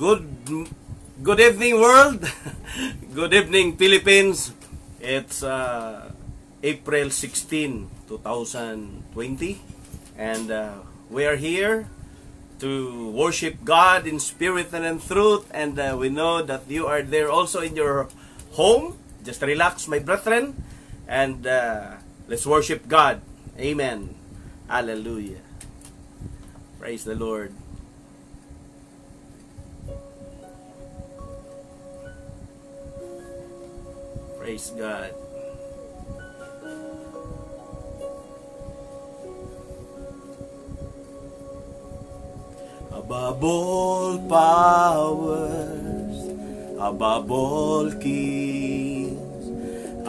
Good good evening world. Good evening Philippines. It's April 16, 2020 and we are here to worship God in spirit and in truth, and we know that you are there also in your home. Just relax, my brethren, and let's worship God. Amen. Hallelujah. Praise the Lord. Praise God. Above all powers, above all kings,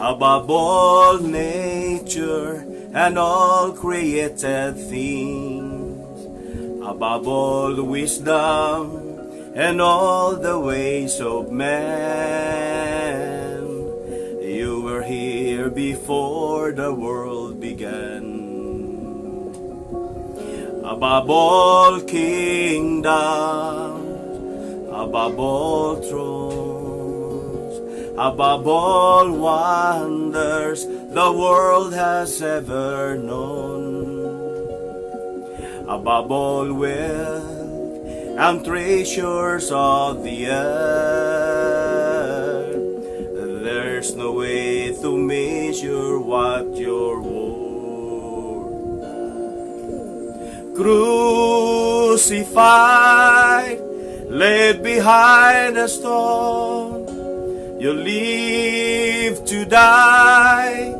above all nature and all created things, above all wisdom and all the ways of man, you were here before the world began. Above all kingdoms, above all thrones, above all wonders the world has ever known, above all wealth and treasures of the earth, there's no way to measure what you're worth. Crucified, laid behind a stone, you live to die,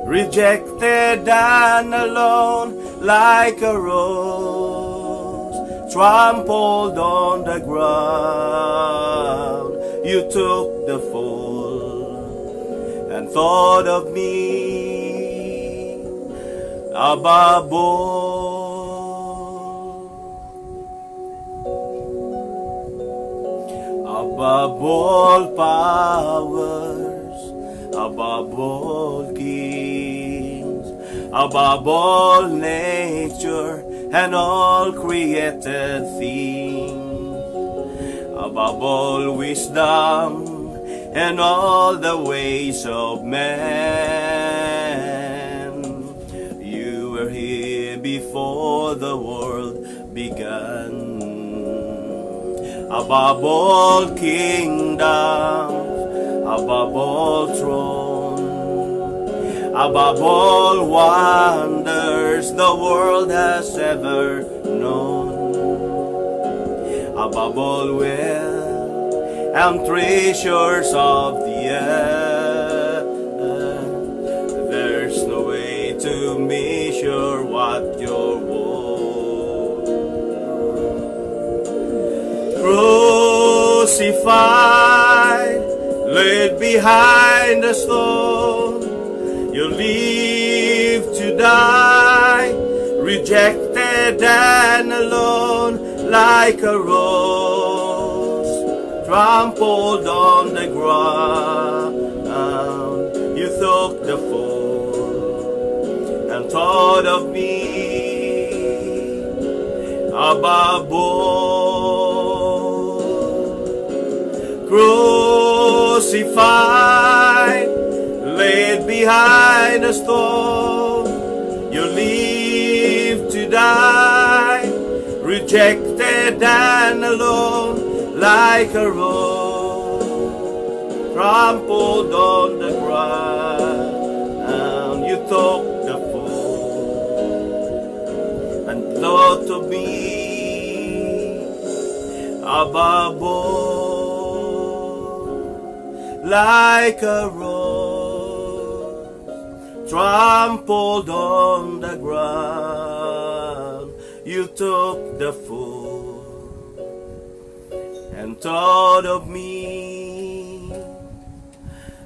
rejected and alone, like a rose trampled on the ground. You took the fall and thought of me above all. Above all powers, above all kings, above all nature and all created things, above all wisdom and all the ways of man, you were here before the world began. Above all kingdoms, above all thrones, above all wonders the world has ever known, above all wealth and treasures of the earth, there's no way to measure what you're worth. Crucified, laid behind a stone, you live to die, rejected and alone, like a rose trampled on the ground. You took the fall and thought of me above all. Crucified, laid behind a stone, you live to die, rejected and alone, like a rose trampled on the ground. You took the fall and thought of me above all. Like a rose trampled on the ground, you took the fall and thought of me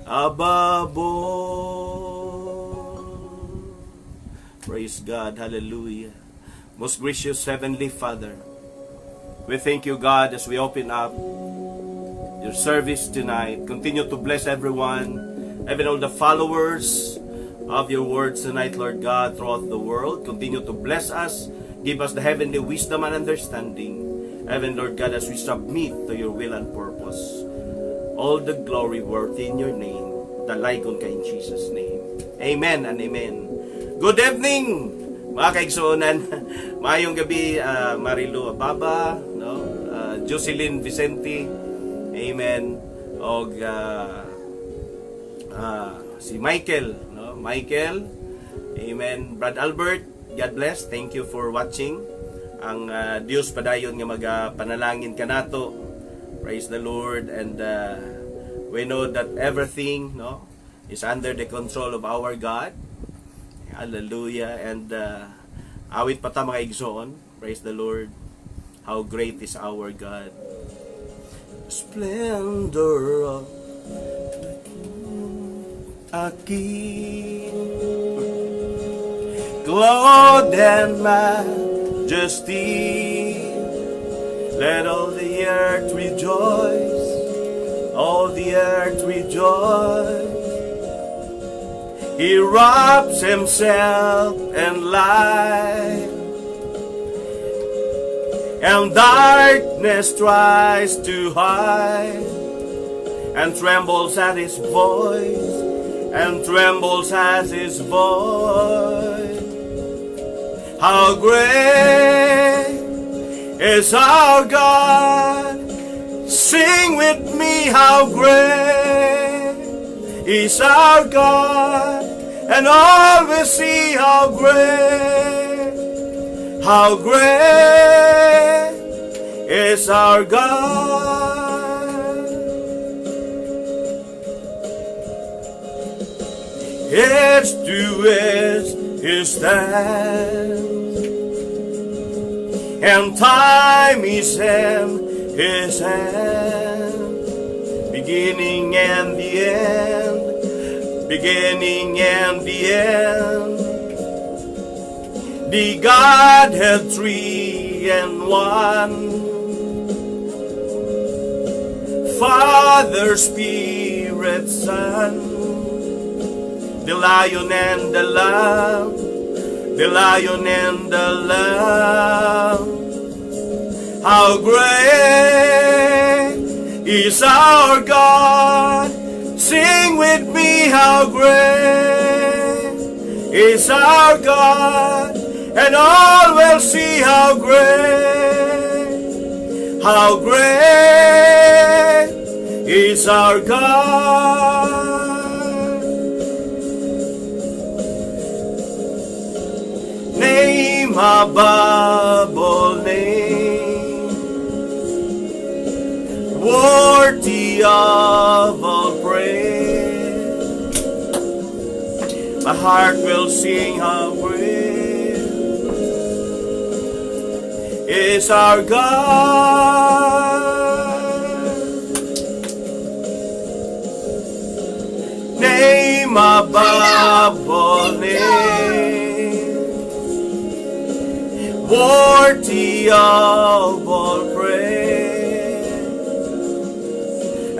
above all. Praise God. Hallelujah. Most gracious Heavenly Father, we thank you, God, as we open up your service tonight. Continue to bless everyone, even all the followers of your words tonight, Lord God, throughout the world. Continue to bless us. Give us the heavenly wisdom and understanding. Heaven, Lord God, as we submit to your will and purpose, all the glory worthy in your name, dalaygon ka in Jesus' name. Amen and amen. Good evening, mga kaigsuonan. Mayong gabi, Marilu Ababa, no? Jocelyn Vicente, amen. Og si Michael, no? Michael, amen. Brad Albert, God bless. Thank you for watching. Ang Dios padayon nga magapanalangin kanato. Praise the Lord. And we know that everything, no, is under the control of our God. Hallelujah. And awit pa ta mga igsoon. Praise the Lord. How great is our God. Splendor of a King, clothed in majesty, let all the earth rejoice, all the earth rejoice. He wraps himself in light, and darkness tries to hide, and trembles at his voice, and trembles at his voice. How great is our God? Sing with me, how great is our God, and all will see how great is our God. It's to his stand, and time is in his hand, beginning and the end, beginning and the end. The Godhead three and one, Father, Spirit, Son, the Lion and the Lamb, the Lion and the Lamb. How great is our God? Sing with me, how great is our God, and all will see how great is our God. Name above all names, worthy of all praise. My heart will sing how great is our God. Name above all names, worthy of all praise.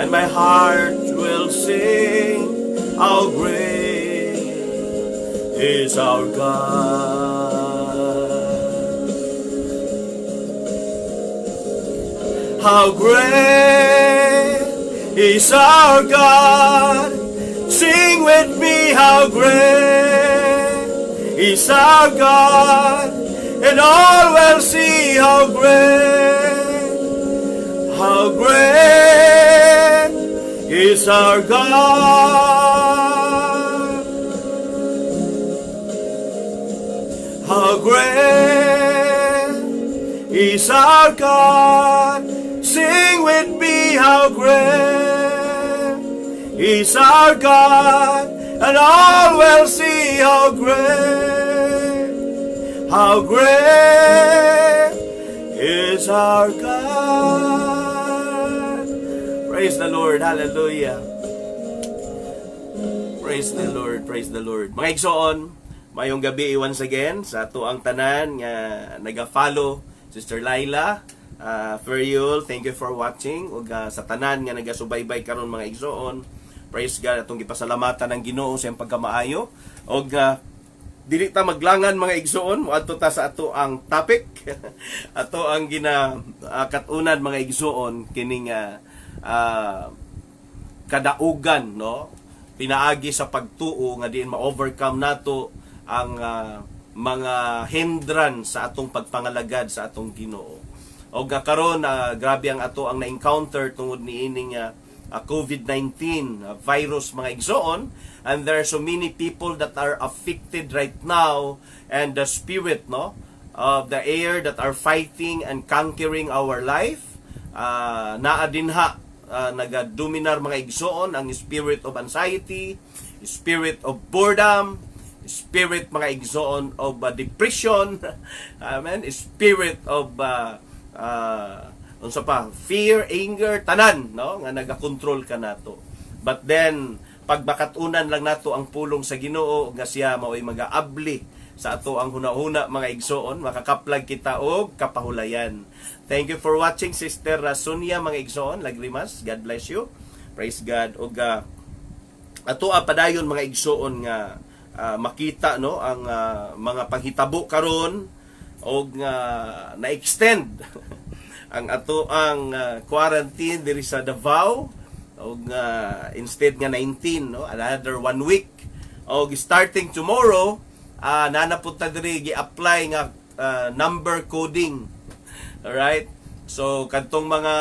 And my heart will sing, how great is our God. How great is our God. Sing with me, how great is our God, and all will see how great is our God. How great is our God. Sing with me, how great is our God, and all will see how great is our God. Praise the Lord, hallelujah. Praise the Lord, praise the Lord. Mga igsoon, mayong gabi once again sa tuang tanan nga naga-follow Sister Laila. Feriol, thank you for watching. Ug sa tanan nga nagasubaybay karon mga igsoon, praise God atong gipasalamatan ng Ginoo sa iyang pagkamaayo. Og dili ta maglangan mga igsoon, moadto ta sa ato ang topic. Ato ang katunan mga igsoon kining kadaugan, no? Pinaagi sa pagtuo nga diin ma-overcome nato ang mga hindrance sa atong pagpangalagad sa atong Ginoo. O nga karon grabe ang ato ang na-encounter tungod ni ining COVID-19 virus mga igsoon, and there are so many people that are affected right now, and the spirit, no, of the air that are fighting and conquering our life, naa dinha nagadominar mga igsoon ang spirit of anxiety, spirit of boredom, spirit mga igsoon of depression, amen, spirit of unsa pa, fear, anger, tanan, no, nga nagakontrol ka nato. But then pagbakatunan lang nato ang pulong sa Ginoo nga siya mao'y magaabli sa ato ang hunahuna mga igsoon, makakaplag kita og kapahulayan. Thank you for watching, Sister Sonia mga igsoon, lagrimas. God bless you. Praise God. Og ato padayon mga igsoon nga makita, no, ang mga panghitabo karon og na-extend ang ato ang quarantine diri sa Davao, og instead nga 19, no, another 1 week, og starting tomorrow nanapunta diri gi-apply nga number coding. Alright, so kadtong mga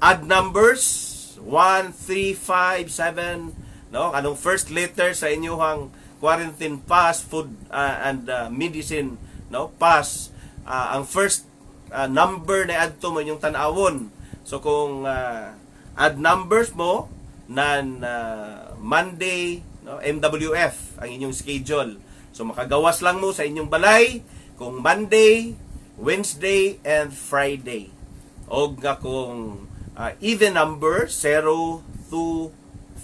odd numbers 1, 3, 5, 7, no, anong first letter sa inyong quarantine pass, food and medicine, no, pass, ang first number na adto mo yung tanawon. So kung add numbers mo nan Monday, no, MWF ang inyong schedule. So makagawas lang mo sa inyong balay kung Monday, Wednesday and Friday. Og kung even number 0, 2,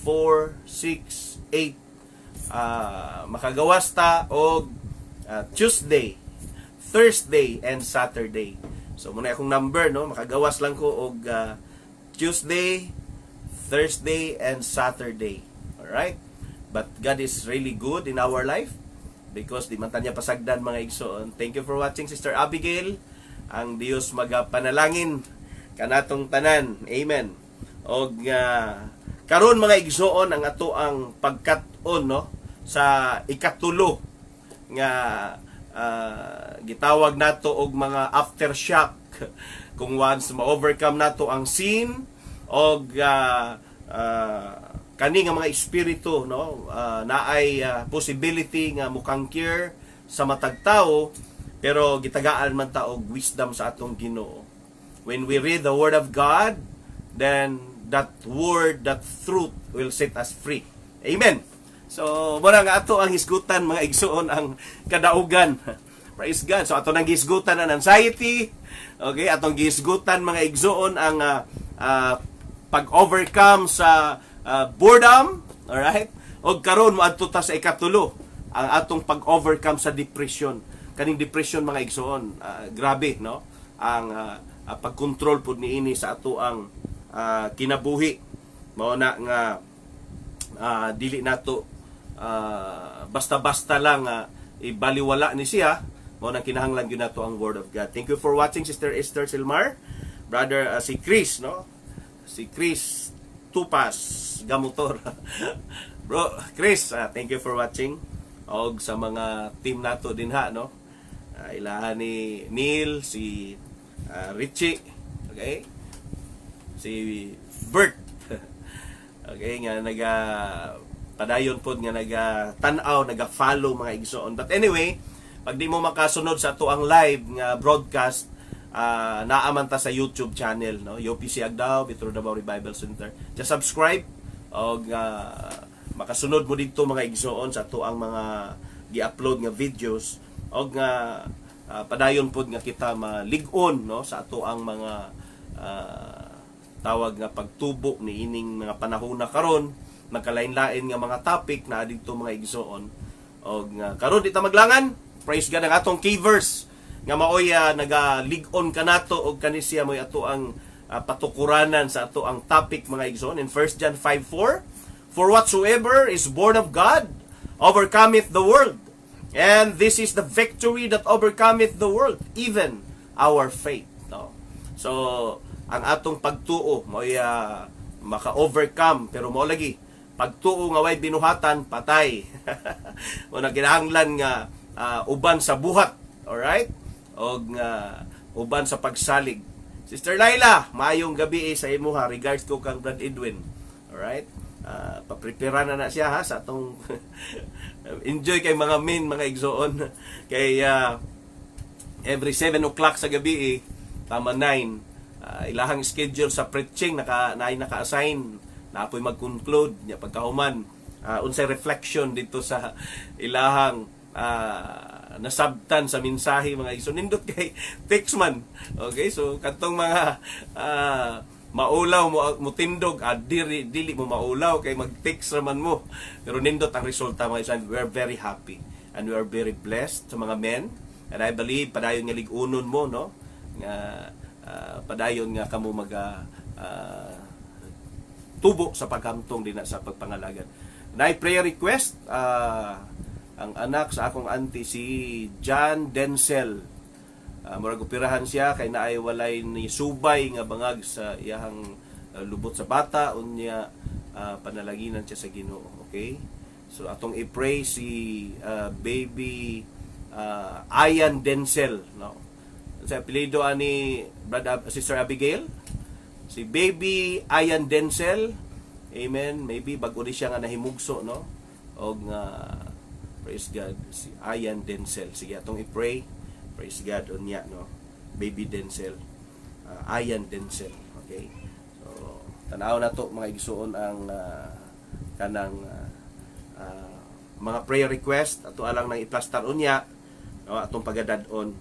4, 6, 8, makagawas ta og Tuesday, Thursday and Saturday. So muna akong number, no, makagawas lang ko og Tuesday, Thursday and Saturday. All right? But God is really good in our life because di man ta niya pasagdan mga igsoon. Thank you for watching, Sister Abigail. Ang Dios magapanalangin kanatong tanan. Amen. Og karon mga igsoon ang ato ang pagkat-on, no, sa ikatulo nga gitawag nato og mga aftershock kung once ma-overcome nato ang sin og kani nga mga espiritu, no, naay possibility nga mukangkir sa matag tawo, pero gitagaan man ta og wisdom sa atong Ginoo. When we read the word of God, then that word, that truth will set us free. Amen. So, muna nga ato ang hisgutan mga igsoon ang kadaugan. Praise God. So, ato nang hisgutan ang anxiety. Okay, atong hisgutan mga igsoon ang pag-overcome sa boredom. Alright? O karon moadto ta sa ikatulo, ang atong pag-overcome sa depression. Kaning depression mga igsoon, grabe, no? Ang pag-control pud niini sa ato ang kinabuhi. Mao na nga dili nato basta-basta lang ibaliwala ni siya. Mao nang kinahanglan gyud nato ang word of God. Thank you for watching, Sister Esther Silmar, brother si Chris, no, si Chris Tupas Gamotor. Bro Chris, thank you for watching. Og sa mga team nato dinha, no, ilahan ni Neil, si Richie, okay, si Bert, okay, nga padayon pod nga naga-tan-aw, naga-follow mga igsoon. But anyway, pag di mo makasunod sa ato ang live nga broadcast, naaman ta sa YouTube channel, no, UPC Agdao, Vitro Davao Revival Center. Just subscribe og makasunod mo dito mga igsoon sa ato ang mga gi-upload nga videos, og padayon pod nga kita malig-on, no, sa ato ang mga tawag nga pagtubo ni ining mga panahon na karon. Nagkalain-lain nga mga topic na dito mga igsoon. Og karon di ta maglangan. Praise God, ang atong key verse nga maoy nagalig-on kanato og kanisya moy ato ang patukuranan sa ato ang topic mga igsoon in 1 John 5:4. For whatsoever is born of God overcometh the world. And this is the victory that overcometh the world, even our faith. No? So, ang atong pagtuo, mo'y maka-overcome, pero mo lagi, pagtuo nga way binuhatan, patay. O naginahanglan nga uban sa buhat, alright? O uban sa pagsalig. Sister Laila, maayong gabi sa imuha. Regards ko kang Brad Edwin. Alright? Paprepare na siya ha sa atong enjoy kay mga men, mga igsoon. Kay every 7 o'clock sa gabi tama 9 ilahang schedule sa preaching naka-assign na apoy mag-conclude nya pagkahuman unsay reflection dito sa ilahang nasabtan sa mensahe mga igsoon. Nindot kay text man. Okay, so katong mga maulaw mo tindog dili mo maulaw kay mag-text raman mo, pero nindot ang resulta mga igsoon. We are very happy and we are very blessed sa mga men, and I believe padayon nga lig-unon mo no nga padayon nga kamo mag tubo sa paghamtong din sa pagpangalagan. Na prayer request ang anak sa akong auntie si John Denzel. Murag operahan siya kay naay walay ni subay nga bangag sa iyahang lubot sa bata unya panalaginan siya sa Ginoo. Okay? So atong i-pray si baby Ian Denzel, no. Sa apelyido ani Sister Abigail, si baby Ian Denzel. Amen. Maybe bago ni siya nga nahimugso, no. Og praise God si Ian Denzel. Sige atong i-pray. Praise God unya no. Baby Denzel. Ian Denzel. Okay. So tanaw na to mga igsuon ang kanang mga prayer request ato alang nang i-plaster unya no atong pagadad-on.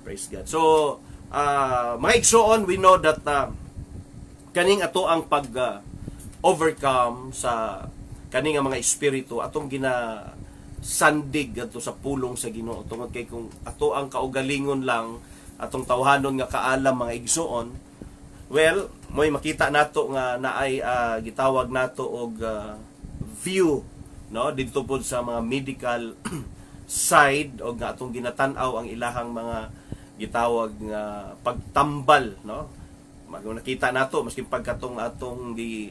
Praise God. So mga igsuon, we know that kaning ato ang pag overcome sa kaning mga espiritu atong sandig ato sa pulong sa Ginoo tungod kay kung ato ang kaugalingon lang atong tawhanon nga kaalam mga igsoon, well moy makita nato nga naay gitawag nato og view no didto pod sa mga medical side og nga atong ginatan-aw ang ilahang mga gitawag nga pagtambal no nakita nato maski pagkatong atong gi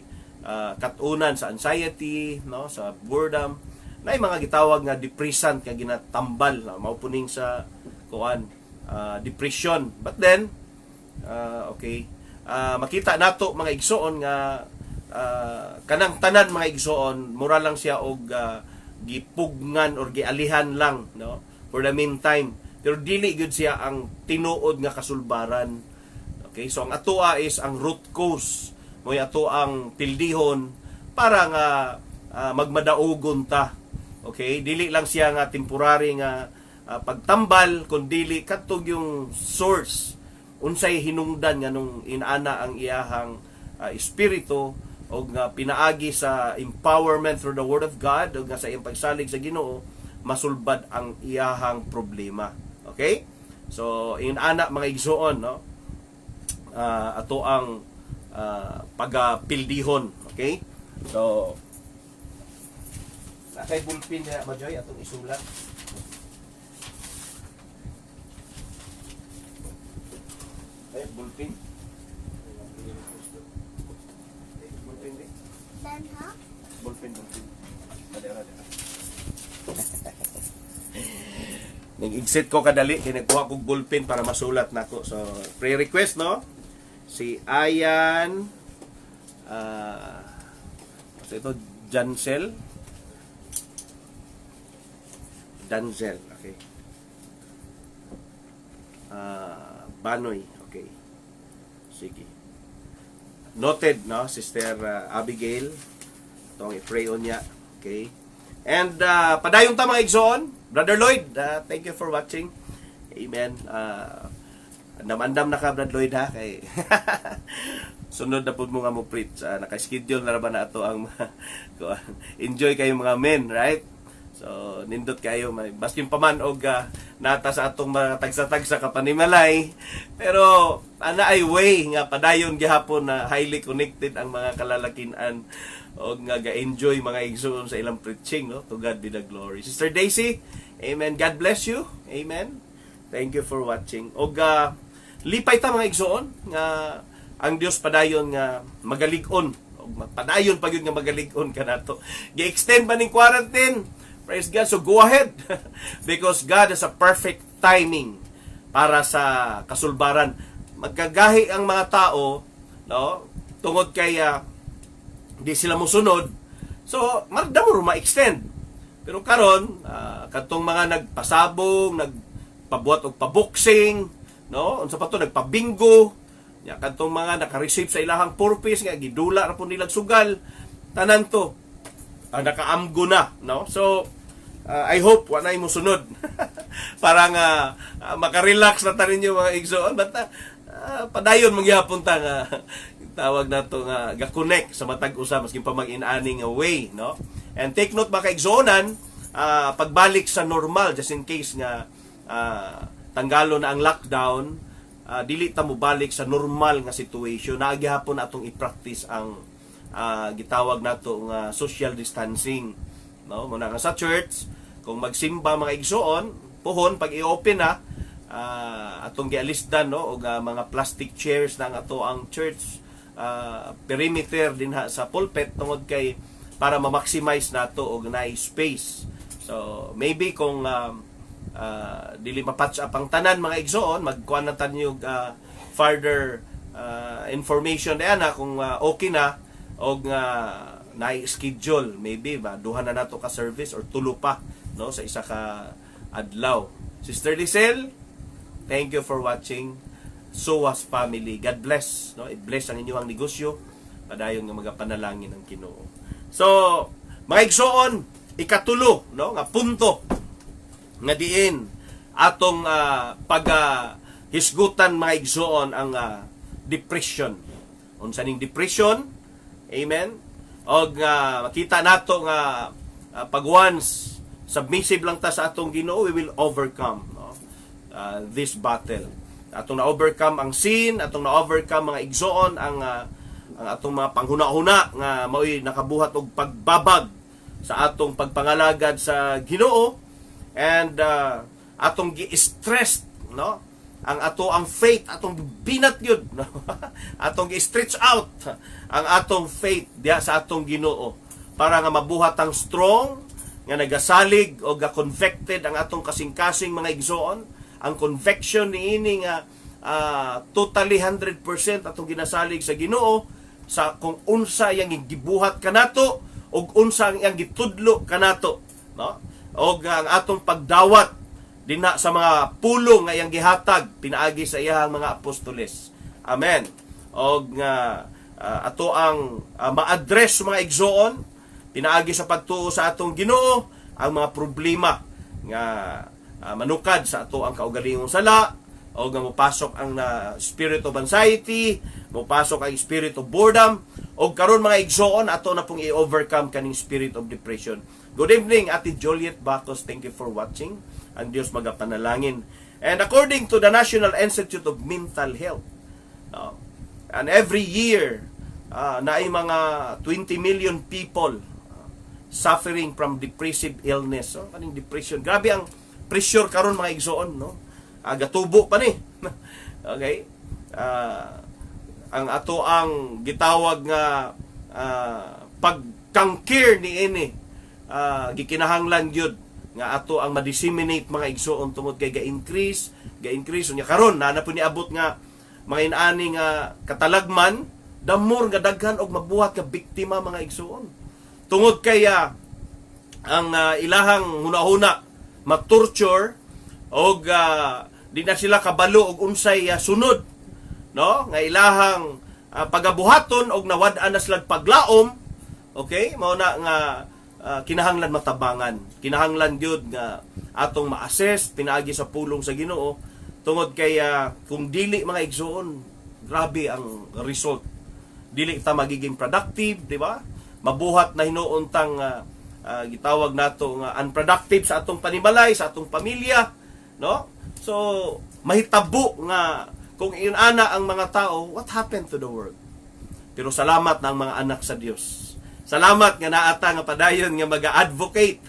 katunan sa anxiety no sa boredom na mga gitawag nga depressant nga ginatambal mao puning sa depression. But then makita nato mga igsoon nga kanang tanan mga igsoon mura lang siya og gipugnan or gialihan lang no for the meantime, pero dili gud siya ang tinuod nga kasulbaran. Okay, so ang atoa is ang root cause moy ato ang pildihon para nga magmadaugon ta. Okay, dili lang siya nga temporary nga pagtambal kundi kadtog yung source unsay hinungdan nga nung inana ang iyahang espiritu o nga pinaagi sa empowerment through the word of God o nga sa iyang pagsalig sa Ginoo masulbad ang iyahang problema. Okay, so inana mga igsoon no ato ang pagapildihon. Okay, so nakay bulpin na Majoy atong isulat. Ay bulpin. Bulpin din. Dan ha? Bulpin. Dali. Nag-exit ko kadali kay nagkuha kog bulpin para masulat nako. So prayer request no. Si Ayan ito Danzel, okay. Banoy, okay. Sige. Noted, no, Sister Abigail. Itong i-pray on niya, okay. And padayong ta mga igsoon, Brother Lloyd, thank you for watching. Amen. Andam na ka, Brother Lloyd, ha, kay sunod na po mo nga mo preach. Naka-schedule na ba na ito ang enjoy kayo mga men, right? So nindot kayo may baskin pa man og nata sa atong mga tagsa-tagsa kapanimalay, pero ana ay way nga padayon gihapon na highly connected ang mga kalalakinan og nga ga-enjoy mga igsoon sa ilang preaching, no? To God be the glory. Sister Daisy, amen. God bless you. Amen. Thank you for watching. Og lipay ta mga igsoon nga ang Dios padayon nga magalig-on og padayon pa gyud nga magalig-on kanato. Gi-extend ba ning quarantine? Praise God. So go ahead. Because God has a perfect timing para sa kasulbaran. Magkagahi ang mga tao, no? Tungod kay di sila musunod. So, magdamo ma-extend. Pero karon, katong mga nagpasabong, nagpabuhat og paboxing, no? Unsa pa to, nagpabingo, ya katong mga naka-receive sa ilahang purpose nga gidula ra pud nilang sugal, tanan to nakaamgo na, no? So I hope wa na mo sunod para nga makarelax na tanin ninyo mga igsoon, but padayon mangyapon ta nga tawag nato nga ga-connect sa matag usa maski pa mag-inaning way, no? And take note mga kaigsoonan, pagbalik sa normal, just in case nga tanggalo na ang lockdown, dili ta mo balik sa normal nga situation. Naagihapon atong i-practice ang gitawag nato nga social distancing, no? Muna nga sa church, kung magsimba mga igsoon, puhon pag i-open na atong gialisdan, no, og mga plastic chairs na ang ato ang church perimeter din sa pulpit tungod kay para ma-maximize nato og naay space. So maybe kung dili ma-patch up ang tanan mga igsoon, magkuan na tanyo further information na kung okay na og na-schedule, maybe ba duha na nato ka service or tulo pa, no, sa isa ka adlaw. Sister Lisel, thank you for watching. SOAS family, God bless, no? I-bless ang inyong negosyo, padayon nga magapanalangin ang Ginoo. So mga igsoon, ikatulo, no, nga punto nga diin atong hisgutan mga igsoon ang depression. Unsa ning depression? Amen. Og makita nato nga pag once submissive lang ta sa atong Ginoo, we will overcome, no? This battle. Atong na-overcome ang sin, atong na-overcome mga igsoon ang atong mga panghuna-huna nga mao'y nakabuhat og pagbabag sa atong pagpangalagad sa Ginoo, and atong gi-stress, no? Ang faith atong binat yun, no? Atong gi-stretch out ang atong faith diha sa atong Ginoo para nga mabuhat ang strong nga nagasalig o ga-convicted ang atong kasing-kasing mga igsoon. Ang conviction niini nga totally 100% atong ginasalig sa Ginoo sa kung unsa yang gibuhat kanato ug unsa yang gitudlo kanato, no? Og ang atong pagdawat dinha sa mga pulong nga yang gihatag pinaagi sa iyang mga apostoles. Amen. Og ato ang ma-address mga igsoon pinaagi sa pagtuo sa atong Ginoo ang mga problema nga manukad sa ato ang kaugalingong sala, o nga mopasok ang spirit of anxiety, mopasok ang spirit of boredom, o karon mga igsoon ato na pong i-overcome kaning spirit of depression. Good evening, Ate Juliet Bacos. Thank you for watching. Ang Dios magapanalangin. And according to the National Institute of Mental Health, and every year na ay mga 20 million people suffering from depressive illness. So, kaning depression. Grabe ang pressure karon mga igsoon, no? Gatubo pa ni. Okay? Ang ato ang gitawag nga pagkangkir ni ini gikinahanglan gyud nga ato ang ma-disseminate mga igsoon tungod kay ga-increase unya karon na po niabot nga mga inani nga katalagman, damor nga daghan og mabuhat ka biktima mga igsoon. Tungod kay ang ilahang hunahuna ma-torture og di na sila kabalo og unsay sunod, no? Nga ilahang pagabuhaton og nawad-an na sila paglaom. Okay? Mao na nga kinahanglan matabangan. Kinahanglan gyud nga atong ma-assess pinaagi sa pulong sa Ginoo tungod kay kung dili mga igsoon, grabe ang result. Dili ta magiging productive, di ba? Mabuhat na hinuon tang gitawag nato nga unproductive sa atong panimalay, sa atong pamilya, no? So mahitabo nga kung inana ang mga tao, what happened to the world? Pero salamat ng mga anak sa Dios. Salamat nga naata nga padayon nga mag-advocate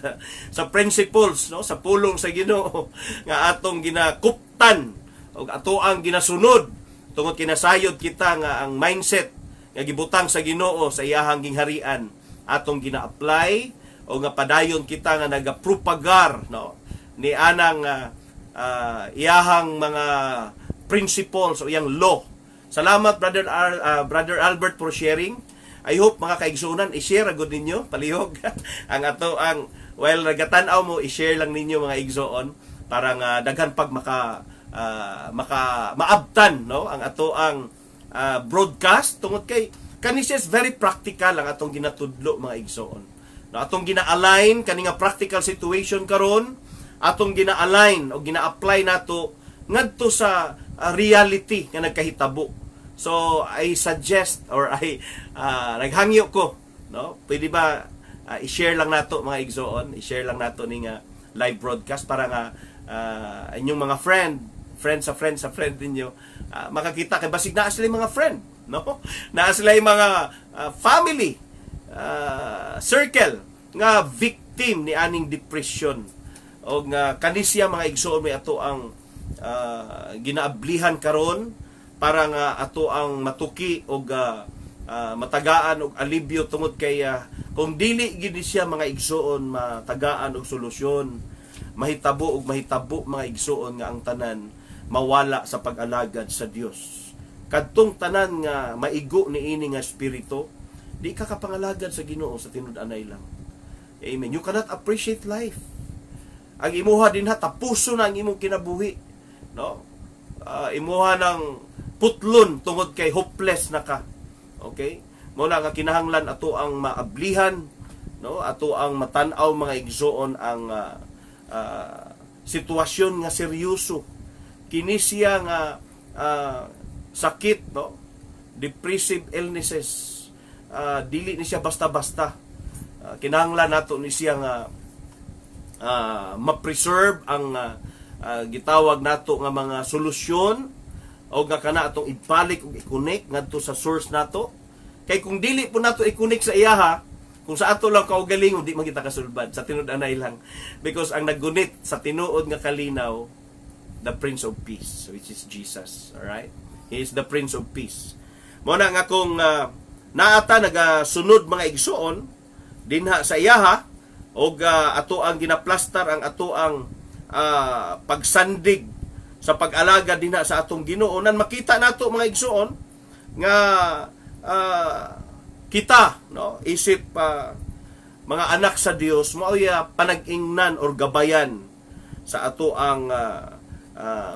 sa principles, no, sa pulong sa Ginoo nga atong ginakuptan o ato ang ginasunod tungod kinasayod kita nga ang mindset nga gibutang sa Ginoo sa iyahang gingharian atong gina-apply o nga padayon kita nga nagapropagar, no, ni anang iyahang mga principles o iyang law. Salamat Brother Albert for sharing. I hope mga kaigsunan i-share agud ninyo palihog ang ato ang while nagatan-aw mo i-share lang ninyo mga igsoon para nga daghan pag maka maabtan, no, ang ato ang broadcast tungod kay kanis very practical ang atong ginatudlo mga igsoon. No, atong gina-align kani nga practical situation karon, atong gina-align o gina-apply nato ngadto sa reality nga nagkahitabo. So I suggest or I naghangyo ko, no, pwede ba i-share lang nato mga igsoon, i-share lang nato ning live broadcast para nga inyong mga friend sa friend ninyo makakita kay basig naa sila mga friend, no, naa sila mga family circle nga victim ni aning depression o nga kanisya mga igsoon may ato ang ginaablihan karon para nga ato ang matuki og matagaan og alibyo tungod kay kung dili gid siya mga igsoon matagaan og solusyon, mahitabo mga igsoon nga ang tanan mawala sa pag-alagad sa Dios. Kadtong tanan nga maigo niini nga espiritu, di ka kapangalagad sa Ginoo sa tinud-anay lang. Amen. You cannot appreciate life. Ang imuha dinha tapuso na ang imong kinabuhi, no? Imuha ng putlon tungod kay hopeless na ka. Okay? Mo na nga kinahanglan ato ang maablihan, no? Ato ang matan-aw mga igsoon ang sitwasyon nga seryoso. Kini siya nga sakit, no? Depressive illnesses. Dili ni siya basta-basta. Kinahanglan nato ni siya nga ma-preserve ang gitawag nato nga mga solusyon o nga kana atong ibalik ug i-connect ngadto sa source nato. Kay kung dili po nato i-connect sa iyaha, kung sa ato lang kaugalingon di man kita kasulbad, sa tinud-anay lang. Because ang naggunit sa tinuod nga kalinaw, the Prince of Peace, which is Jesus. Alright? He is the Prince of Peace. Mo na nga kung naata nagasunod mga igsoon dinha sa iyaha og ato ang ginaplastar ang ato ang pagsandig sa pag-alaga dinha sa atong Ginoo, nan makita nato mga igsoon nga kita, no, isip mga anak sa Dios mao'y panag-ingnan or gabayan sa ato ang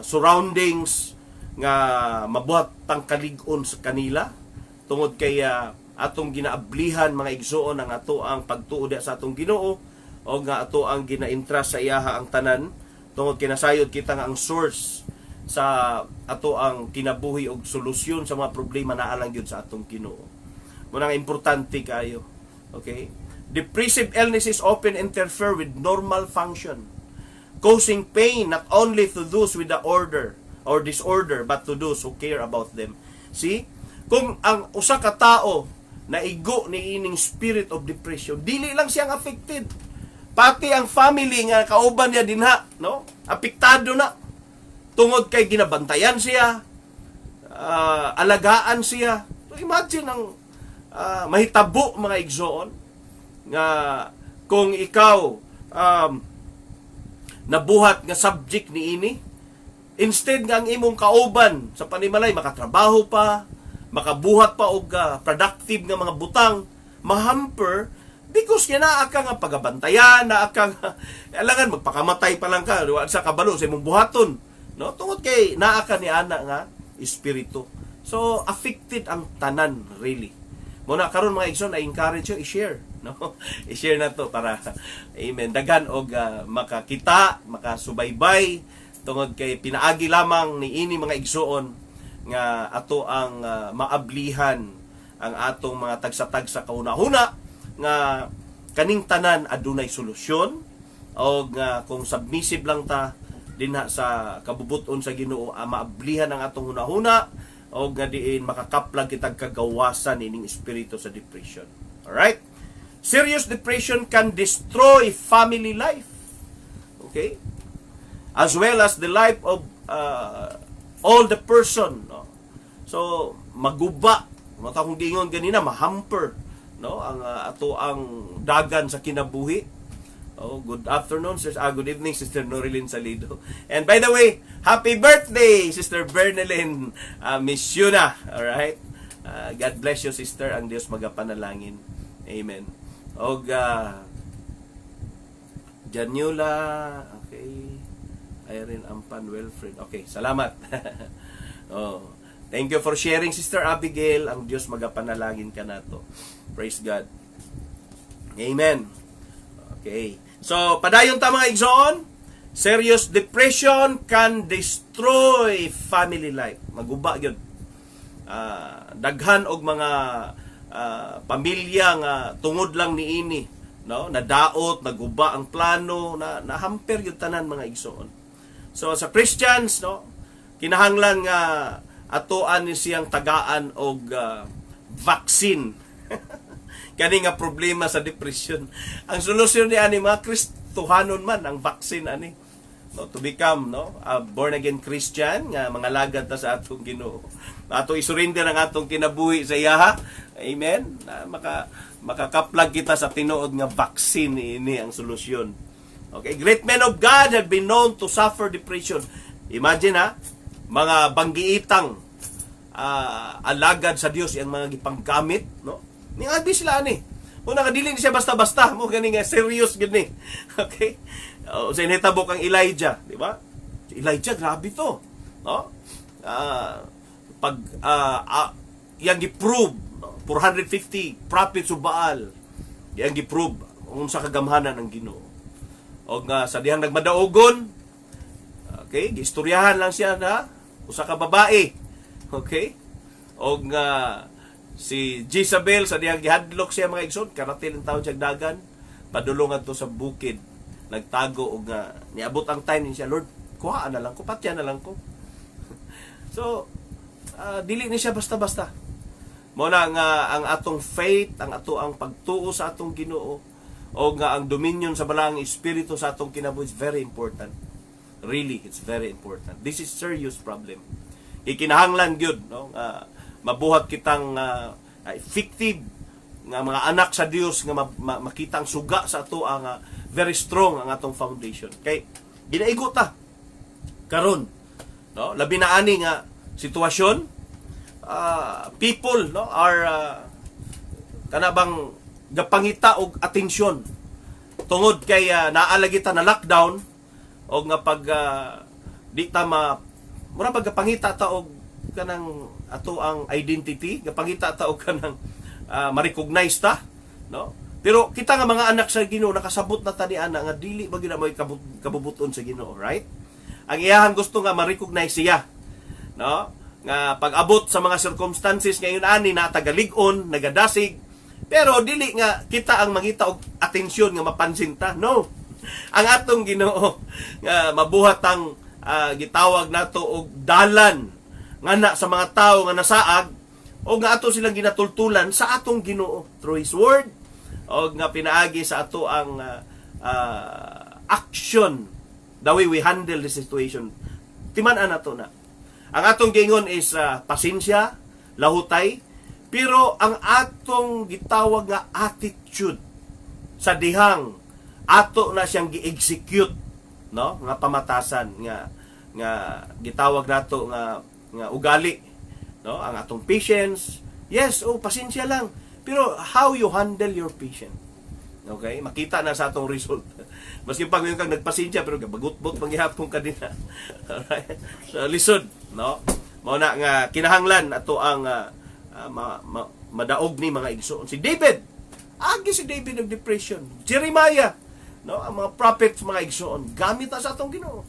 surroundings nga mabuhat tangkalig-on sa kanila tungod kay atong ginaablihan mga igsoon ang ato ang pagtuo sa atong Ginoo o nga ato ang gina-entrust sa iyaha ang tanan tungod kinasayod kita nga ang source sa ato ang kinabuhi og solusyon sa mga problema naa lang gyud sa atong Ginoo. Muna nga importante kayo. Okay? Depressive illnesses often interfere with normal function, causing pain not only to those with the order or disorder but to those who care about them. See? Kung ang usa ka tao naigo ni ining spirit of depression, dili lang siyang affected. Pati ang family nga kauban niya dinha, no? Apektado na. Tungod kay ginabantayan siya, alagaan siya. So imagine ang mahitabo mga igsoon nga kung ikaw nabuhat nga subject ni ini, instead nga ang imong kauban sa panimalay makatrabaho pa, makabuhat pa og productive nga mga butang, mahamper because kaya naa ka nga pagabantayan, naa ka nga alangan magpakamatay pa lang ka sa kabalo sa imong buhaton, no, tungod kay naa ka ni ana nga espiritu. So affected ang tanan really. Muna karon mga igsoon, I encourage you i-share, no? I-share na to para amen dagan og makakita, makasubaybay tungod kay pinaagi lamang ni ini mga igsoon nga ato ang maablihan ang atong mga tagsa-tagsa kauna-huna nga kaning tanan adunay solusyon, o kung submissive lang ta dinha sa kabubuton sa Ginoo, maablihan ang atong hunahuna, o nga diin makakaplag kitag kagawasan ining espiritu sa depression. Alright? Serious depression can destroy family life. Okay? As well as the life of all the person. No? So, maguba. Mata kong gingon ganina, mahamper. No? Ang dagan sa kinabuhi. Oh, good afternoon, good evening, Sister Norilyn Salido. And by the way, happy birthday, Sister Bernalyn Miss Yuna. Alright? God bless you, Sister. Ang Diyos magapanalangin. Amen. Og Janula, okay. Irene Ampan, Wilfred. Okay, salamat. Oh, thank you for sharing, Sister Abigail. Ang Diyos magapanalangin ka nato. Praise God. Amen. Okay. So, padayon ta mga igsoon, serious depression can destroy family life. Maguba yun. Daghan og mga pamilya nga tungod lang niini, no? Nadaot, naguba ang plano, nahamper yung tanan mga igsoon. So, sa Christians, no? Kinahanglan nga atoan ni siyang tagaan og vaccine. Kani nga problema sa depression. Ang solusyon ni ani mga Kristohanon man ang vaccine ani, no, to become, no, a born again Christian nga mga lagad ta sa atong Ginoo. Ato isurrender ang atong kinabuhi sa iya. Amen. Makakaplag kita sa tinuod nga vaccine, ini ang solusyon. Okay, great men of God have been known to suffer depression. Imagine mga banggiitang alagad sa Dios yang mga gipanggamit, no? Ningabi sila ani. Kung nakadiling siya basta-basta, mo gani nga serious gani. Okay? Sa inhitabok ang Elijah, di ba? Si Elijah grabe to, no? Yang gi-prove, no? 450 prophets of Baal. Yang gi-prove unsa kagamhanan ng Ginoo. O nga sa dihang nagmadaogon, okay, giistoryahan lang siya na usa ka babae. Okay? O nga si Jezebel sa diyang gihadlok siya mga igsoon, karatil ang taon siyang dagan, padulungan to sa bukid, nagtago og niabot ang time niya, Lord, kuhaan na lang ko, patya na lang ko. So, dili ni siya basta-basta. Muna nga ang atong faith, ang ang pagtuo sa atong Ginoo, o nga ang dominion sa balang espiritu sa atong kinabuhi is very important. Really, it's very important. This is serious problem. Ikinahanglan gyud, no? Mabuhat kitang effective nga mga anak sa Dios nga makitang suga sa ato ang very strong ang atong foundation. Kay ginaigo ta karon, no? Labi na ani nga sitwasyon, people, no, are kanabang gapangita og atensyon tungod kay naalagi ta na lockdown, og nga pag di ta mura pag gapangita ta og kanang ato ang identity, gapangita ta og kanang ma-recognize ta, no? Pero kita nga mga anak sa Ginoo, nakasabot na ta ni ana nga dili ba gyud moy kabubuton sa Ginoo, right? Ang iyahan gusto nga ma-recognize siya, no? Nga pag-abot sa mga circumstances ngayon ani na tagalig-on, nagadasig, pero dili nga kita ang mangita og atensyon nga mapansin ta. No. Ang atong Ginoo nga mabuhat ang gitawag nato og dalan nga sa mga tawo nga nasaag, o nga ato silang ginatultulan sa atong Ginoo through His Word, o nga pinaagi sa ato ang action, the way we handle the situation. Timan-an nato na. Ang atong gingon is pasensya, lahutay, pero ang atong gitawag nga attitude sa dihang ato na siyang gi-execute, no, nga pamatasan nga gitawag nato nga ugali, no, ang atong patience. Yes, pasensya lang, pero how you handle your patience, okay, makita na sa atong result. Maski pag yung kang nagpasensya pero bagut-but manghihapon ka din. Alright, so lisod, no, mao na nga kinahanglan ato ang madaog ni mga igsoon. Si David, agi si David ng depression. Jeremiah, no, ang mga prophets, mga igsoon, gamit na sa atong Ginoo,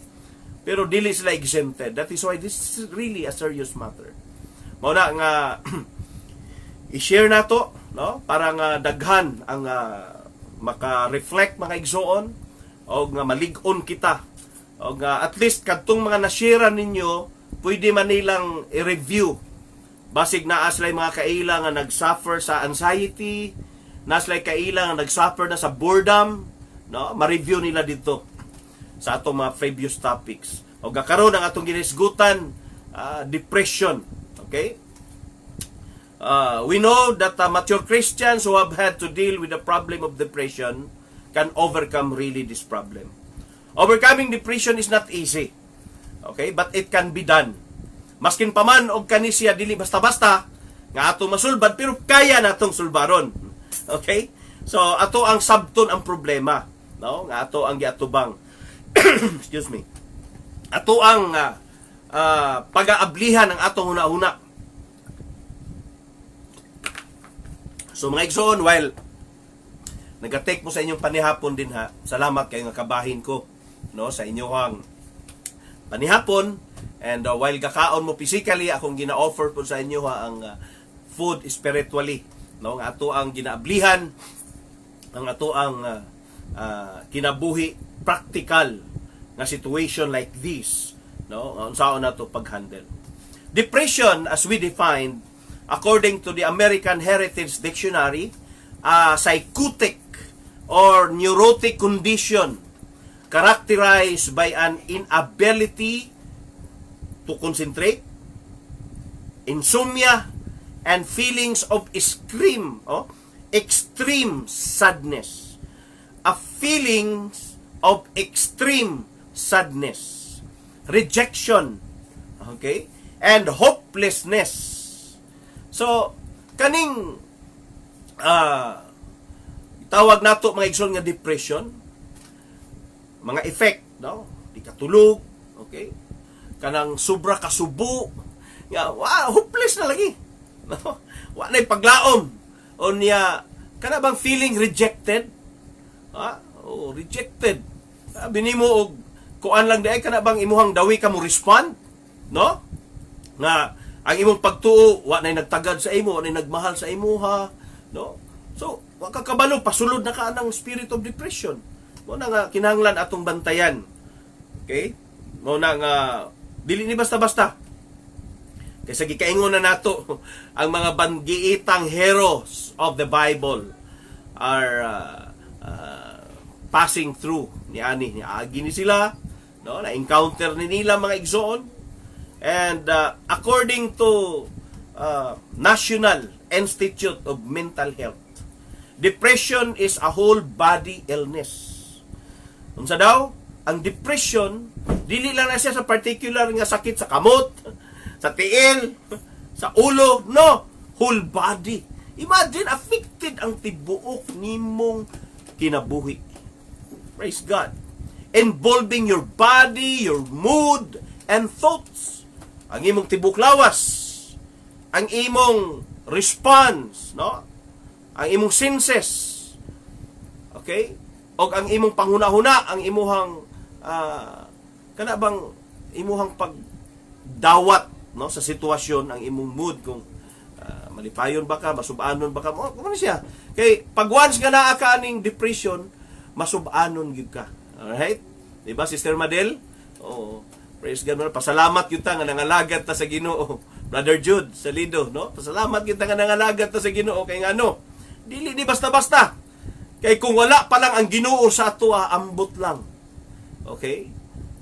pero dili sila exempted. That is why this is really a serious matter. Mao na nga i-share nato, no, para nga daghan ang maka-reflect mga igsoon o nga malig-on kita o nga at least kadtong mga nasira ninyo pwede man nilang i-review basig na aslay mga kaila nga nag-suffer sa anxiety, na aslay kaila nga nag-suffer na sa boredom, no, ma-review nila dito sa atong mga previous topics. O gakaroon ang atong ginisgutan, depression. Okay? We know that mature Christians who have had to deal with the problem of depression can overcome really this problem. Overcoming depression is not easy. Okay? But it can be done. Maskin pa man og kani siya dili basta-basta nga ato masulbad pero kaya natong sulbaron. Okay? So ato ang sabton ang problema, no? Nga ato ang giatubang. Excuse me. Ato ang pag-aablihan ang atong hunahuna. So mga igsoon, while nag-take mo sa inyong panihapon din ha, salamat kayo nga kabahin ko, no, sa inyong panihapon. And while kakaon mo physically, akong gina-offer po sa inyo ang food spiritually. No? Ang ato ang ginaablihan, ang ato ang kinabuhi, practical na situation like this. No? Ang saan na ito pag-handle. Depression, as we defined, according to the American Heritage Dictionary, psychotic or neurotic condition characterized by an inability to concentrate, insomnia, and feelings of extreme sadness. A feelings of extreme sadness, rejection, okay, and hopelessness. So, kaning tawag nato mga igsoon nga depression, mga effect, no? Di ka tulog, okay? Kanang sobra kasubo, nga hopeless na lagi. No? Wa na paglaom. O niya kana bang feeling rejected? Rejected. Sabi nimo og kuan lang day kana bang imuhang dawi ka mo respond, no? Nga ang imong pagtuo wa nay nagtagad sa imo, wa nay nagmahal sa imuha, no? So, wa ka kabalo pasulod na ka ng spirit of depression. Mo na nga kinahanglan atong bantayan. Okay? Mo na nga dili ni basta-basta. Kaysa gikaingon na nato ang mga bangiitang heroes of the Bible are passing through ni agi ni sila, no, na encounter ni nila mga igsoon. And according to National Institute of Mental Health, depression is a whole body illness. Unsa daw? Ang depression, dili lang na siya sa particular nga sakit sa kamot, sa tiil, sa ulo. No, whole body. Imagine, affected ang tibuok nimong kinabuhi. Praise God. Involving your body, your mood, and thoughts. Ang imong tibuok lawas. Ang imong response, no? Ang imong senses. Okay? O ang imong panghuna-huna, ang imuhang kana bang imuhang pagdawat, no, sa sitwasyon, ang imong mood kung malipayon ba ka, masubanon ba ka, kumano siya. Kay pag once nga naa ka aning depression, masubanon gyud ka. Alright? Di ba, Sister Madel? Oh, praise God. Pasalamat gyud ta nga nangalagat ta sa Ginoo. Brother Jude Salido, no? Pasalamat gyud ta nga nangalagat ta sa Ginoo kay ngano? Dili ni basta-basta. Kay kung wala pa lang ang Ginoo sa ato, ambot lang. Okay?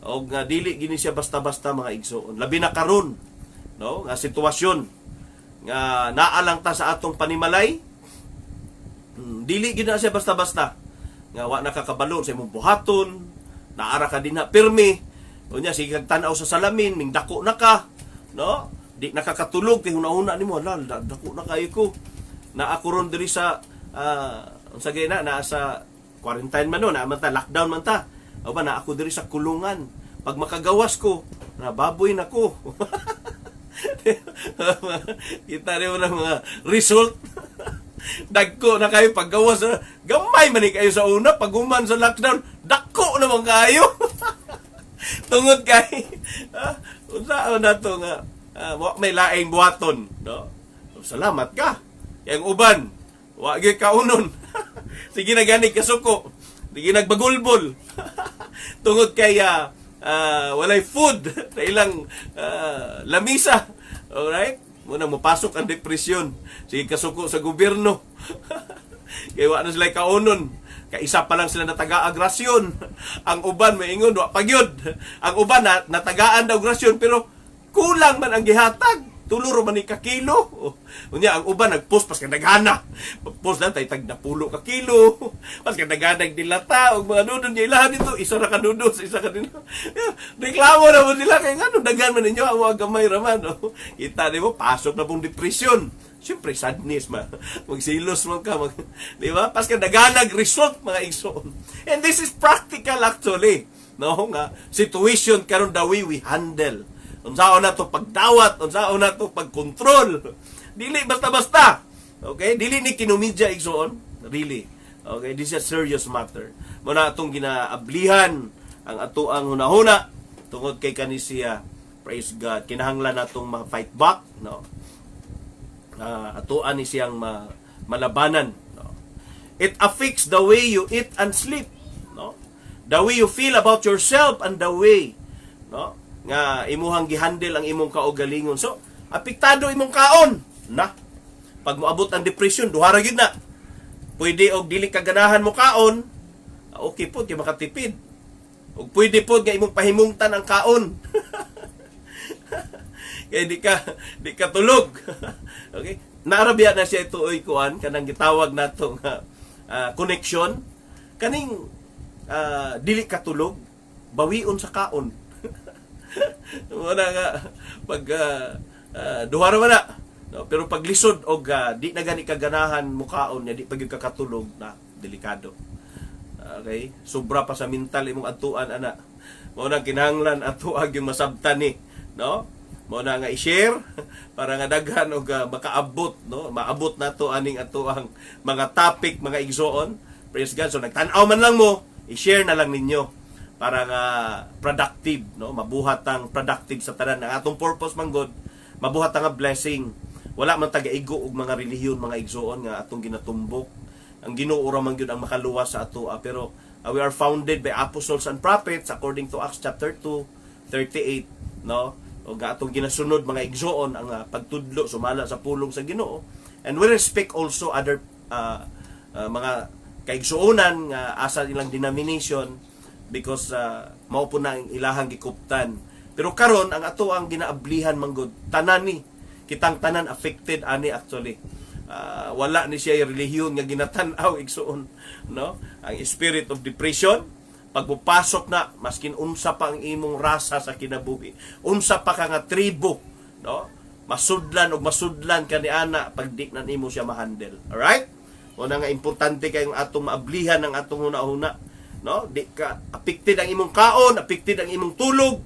O nga dili gini siya basta-basta mga igsoon. Labi na karon, no? Nga sitwasyon nga naalang ta sa atong panimalay. Dili gina siya basta-basta. Nga wa nakakabalo sa imong buhaton, naara ka din na pirmi. Unya sige kag tan-aw sa salamin, ning dako na ka, no? Di nakakatulog kay hunahuna nimo, dako na kayo ko. Na ako ron diri sa unsa gayna na sa quarantine man no, na man ta lockdown man ta. O ba na ako diri sa kulungan. Pag makagawas ko, nababoy na ko. Kita rin mo ng mga result. Dagko na kayo paggawas. Gamay man kayo sa una. Pag uman sa lockdown, dako naman kayo. Tungod kay unsaon na to nga may laing buhaton, no? Salamat ka. Yang uban, wa gyud kaunon. Sige na gani kasuko. Sige nagbagulbol. Tungod kay walay food na ilang lamisa. Alright? Muna mapasok ang depresyon. Sige kasuko sa gobyerno. Kaya wala na sila kaunon. Kaya isa pa lang sila nataga-agrasyon. Ang uban, maingon, wa pagyod. Ang uban, natagaan daw agrasyon, pero kulang man ang gihatag. Tuluro man ni kakilo. Unya, ang uban, nag-post, pas ka naghana. Post lang, tayo tag na pulo kakilo. Pas ka naghana, dilata, o mga nudon niya, ilahan dito, isa na kanudon, isa ka dito. Reklamo na mo sila, kaya nga, dagan man ninyo, ang mga gamay raman. Kita, di mo, pasok na pong depresyon. Siyempre, sadness, magsilos mo ka, di ba? Pas ka naganag result, mga igsoon. And this is practical actually. No, nga, situation karon the way we handle. Unsaon na to pagdawat, unsaon na to pagkontrol. Dili basta-basta. Okay? Dili ni kinumidya igsoon. Really. Okay? This is a serious matter. Muna atong ginaablihan ang ato ang hunahuna tungod kay kanisiya. Praise God. Kinahanglan natong ma-fight back, no? Atuan ni siyang malabanan, no? It affects the way you eat and sleep, no? The way you feel about yourself and the way, no, nga imuhang gihandle ang imong kaugalingon. So apektado imong kaon na pag moabot ang depression, duha ra gyud na. Pwede og dili ka ganahan mo kaon, okay po kay makatipid. Og pwede po nga imong pahimungtan ang kaon. Kaya di ka tulog. Okay? Naarabiya na siya ito kuan kanang gitawag nato nga connection kaning dili ka tulog bawion sa kaon. Wala nga pag duha ra man na, no? Pero pag lisod og di na gani kaganahan mo kaon nya di pag kakatulog na delikado. Okay? Sobra pa sa mental imong atuan ana. Mao nang kinahanglan atuag yung masabtan ni, no? Mo na nga i-share para nga daghan og makaabot, no, maabot nato aning ato ang mga topic, mga igsoon. Praise God. So nagtan-aw man lang mo, i-share na lang ninyo para nga productive, no, mabuhat ang productive sa tanan. Ang atong purpose man God, mabuhat ang blessing. Wala man taga-igo og mga relihiyon, mga igsoon nga atong ginatumbok. Ang Ginoo ra man gyud ang makaluwas sa ato, pero we are founded by apostles and prophets according to Acts chapter 2:38, no? O atong ginasunod mga igsoon ang pagtudlo sumala sa pulong sa Ginoo, and we respect also other mga kaigsuonan nga asa ilang denomination because mao po na ang ilahang gikuptan. Pero karon ang ato ang ginaablihan manggod tanan ni kitang tanan affected ani actually. Wala ni siya relihiyon nga ginatan-aw igsoon, no? Ang spirit of depression pagpupasok na, maskin unsa pa ang imong rasa sa kinabuhi, unsa pa ka nga tribo, no? Masudlan og masudlan ka ni ana pag di na nimo siya ma-handle. Alright? Una nga importante kay ang atong maablihan ang atong huna-huna, no? Di ka affected ang imong kaon, affected ang imong tulog,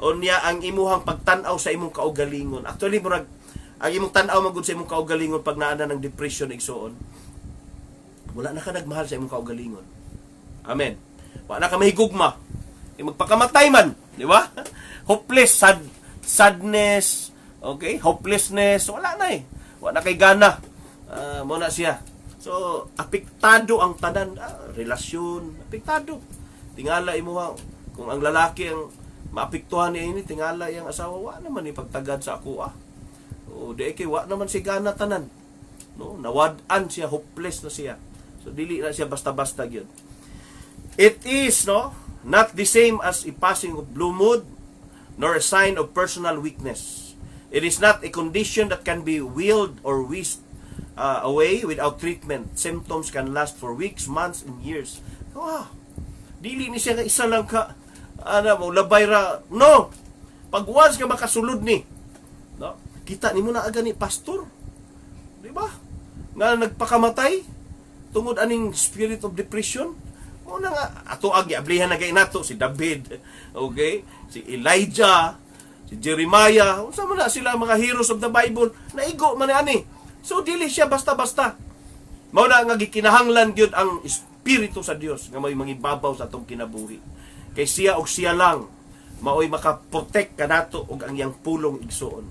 unya ang imuhang pagtan-aw sa imong kaugalingon. Actually murag ang imong tan-aw magud sa imong kaugalingon pag naana ng depression igsoon. Wala na ka nagmahal sa imong kaugalingon. Amen. Wala ka mahigugma. Magpakamatay man, di ba? Hopeless, sadness, okay? Hopelessness, wala na eh. Wala kay gana. Muna siya. So, apektado ang tanan, relasyon, apektado. Tingala imo kung ang lalaki ang maapektuhan niya ini, tingala yang asawa, wa naman ipagtagad sa ako O di kay wa naman si gana tanan. No, nawad-an siya, hopeless na siya. So dili na siya basta-basta gyud. It is not the same as a passing of blue mood, nor a sign of personal weakness. It is not a condition that can be willed or whisked away without treatment. Symptoms can last for weeks, months, and years. Dili ni siya nga isa lang ka, labay ra. No! Pag once ka makasulod ni, no? Kita ni mo na aga ni pastor. Di ba? Nga nagpakamatay, tungod aning spirit of depression. Una nga, ato agi, ablihan na kay nato, si David, okay? Si Elijah, si Jeremiah, unsa man na sila mga heroes of the Bible, naigo man ani. So, dili siya basta-basta. Mao na nga gikinahanglan gyud ang Espiritu sa Dios nga may mangibabaw sa atong kinabuhi. Kay siya og siya lang, maoy makaprotect kanato og ang iyang pulong igsoon.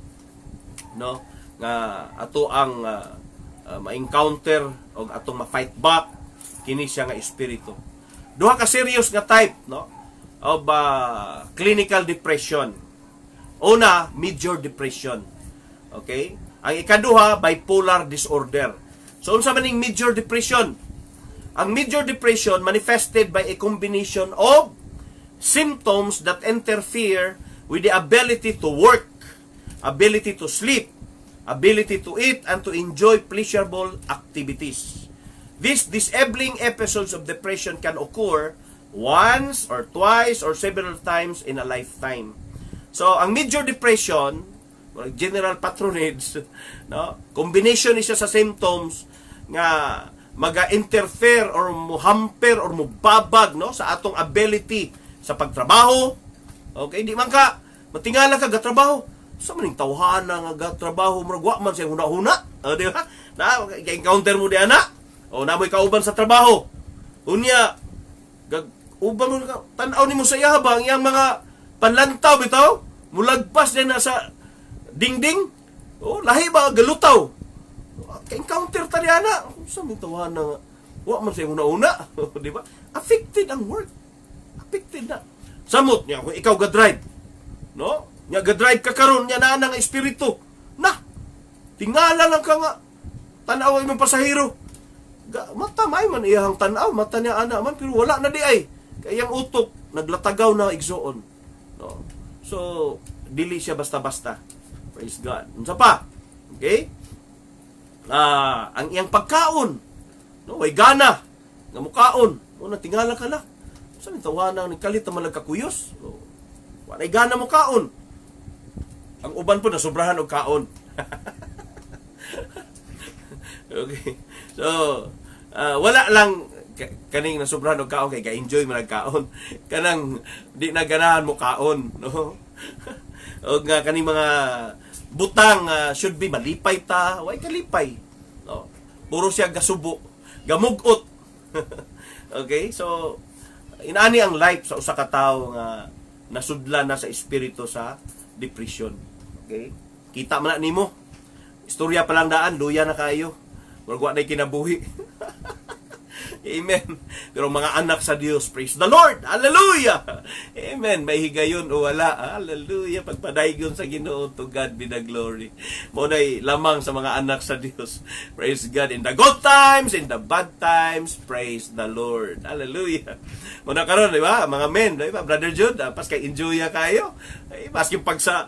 No? Nga ato ang ma-encounter og atong ma-fight back kini siya nga espiritu. Duha ka serious nga type, no, of clinical depression. Una, major depression. Okay? Ang ikaduha, bipolar disorder. So unsa man ning major depression? Ang major depression manifested by a combination of symptoms that interfere with the ability to work, ability to sleep, ability to eat, and to enjoy pleasurable activities. These disabling episodes of depression can occur once or twice or several times in a lifetime. So, ang major depression, general patronage, no? Combination ni siya sa symptoms nga maga-interfere or muhamper or mubabag, no, sa atong ability sa pagtrabaho. Okay, di man ka matingala ka gatrabaho. Sa maning tawhana nga gatrabaho, murag wa man siya huna-huna. Di ba? Na encounter mo di ana. O namoy kauban sa trabaho. Unya uban mo ka tan-aw nimo sa iya bang yang mga panlantaw bitaw, mulagpas din na sa dingding. O lahi ba galutaw. Encounter ta di ana. Sa maning tawhana nga wa man siya huna-huna. Di ba? Affected ang work. Affected na. Samot niya kung ikaw ga-drive. No? Nya ga-drive ka karon nya naa nga espiritu. Na. Tingala lang ka nga. Tan-aw imong pasahero. Mata may man iyang tan-aw, mata niya ana man pero wala na di ay. Kayang utok naglatagaw na igsoon. No. So dili siya basta-basta. Praise God. Unsa pa? Okay? Ang iyang pagkaon. No, way gana nga mukaon. Una tingala ka lang. Sa tawanan ni kalit man kakuyos. So, wala gana mo kaon. Ang uban po nasubrahan og kaon. Okay. So, wala lang kaning nasubrahan og kaon kay ga-enjoy man ang kaon. Kanang di na ganahan mo kaon, no? Og nga kaning mga butang should be malipay ta, way kalipay. No? Puro siya gasubo, gamugot. Okay? So, inani ang life sa usa ka tawo nga nasudlan na sa espiritu sa depression. Okay? Kita man na nimo. Istorya pa lang daan, luya na kayo. Murag wa nay kinabuhi. Amen. Pero mga anak sa Dios, praise the Lord. Hallelujah. Amen. May higayon o wala. Hallelujah. Pagpadaygon sa Ginoo, to God be the glory. Munay lamang sa mga anak sa Dios. Praise God in the good times, in the bad times. Praise the Lord. Hallelujah. Muna karon, di ba? Mga men, di ba? Brother Jude, pas kay enjoy kayo. Ay, maski pag sa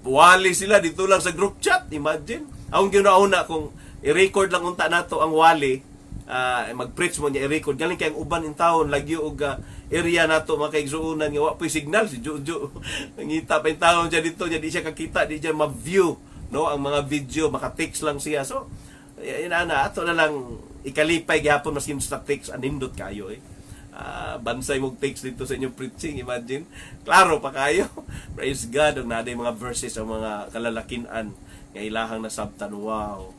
wali sila dito lang sa group chat. Imagine. Ang ginauna kung i-record lang unta nato ang wali, mag-preach mo niya i-record galing kay ang uban in town lagyo og area nato makaigsuunan nga wa poy signal si Jojo ngita pa in town diya dito di siya kakita di siya ma-view no ang mga video maka-text lang siya so inana ato na lang ikalipay gihapon maskin sa text anindot kayo bansay mong text dito sa inyong preaching imagine klaro pa kayo praise God og naday mga verses ang mga kalalakinan nga ilahang nasabtan wow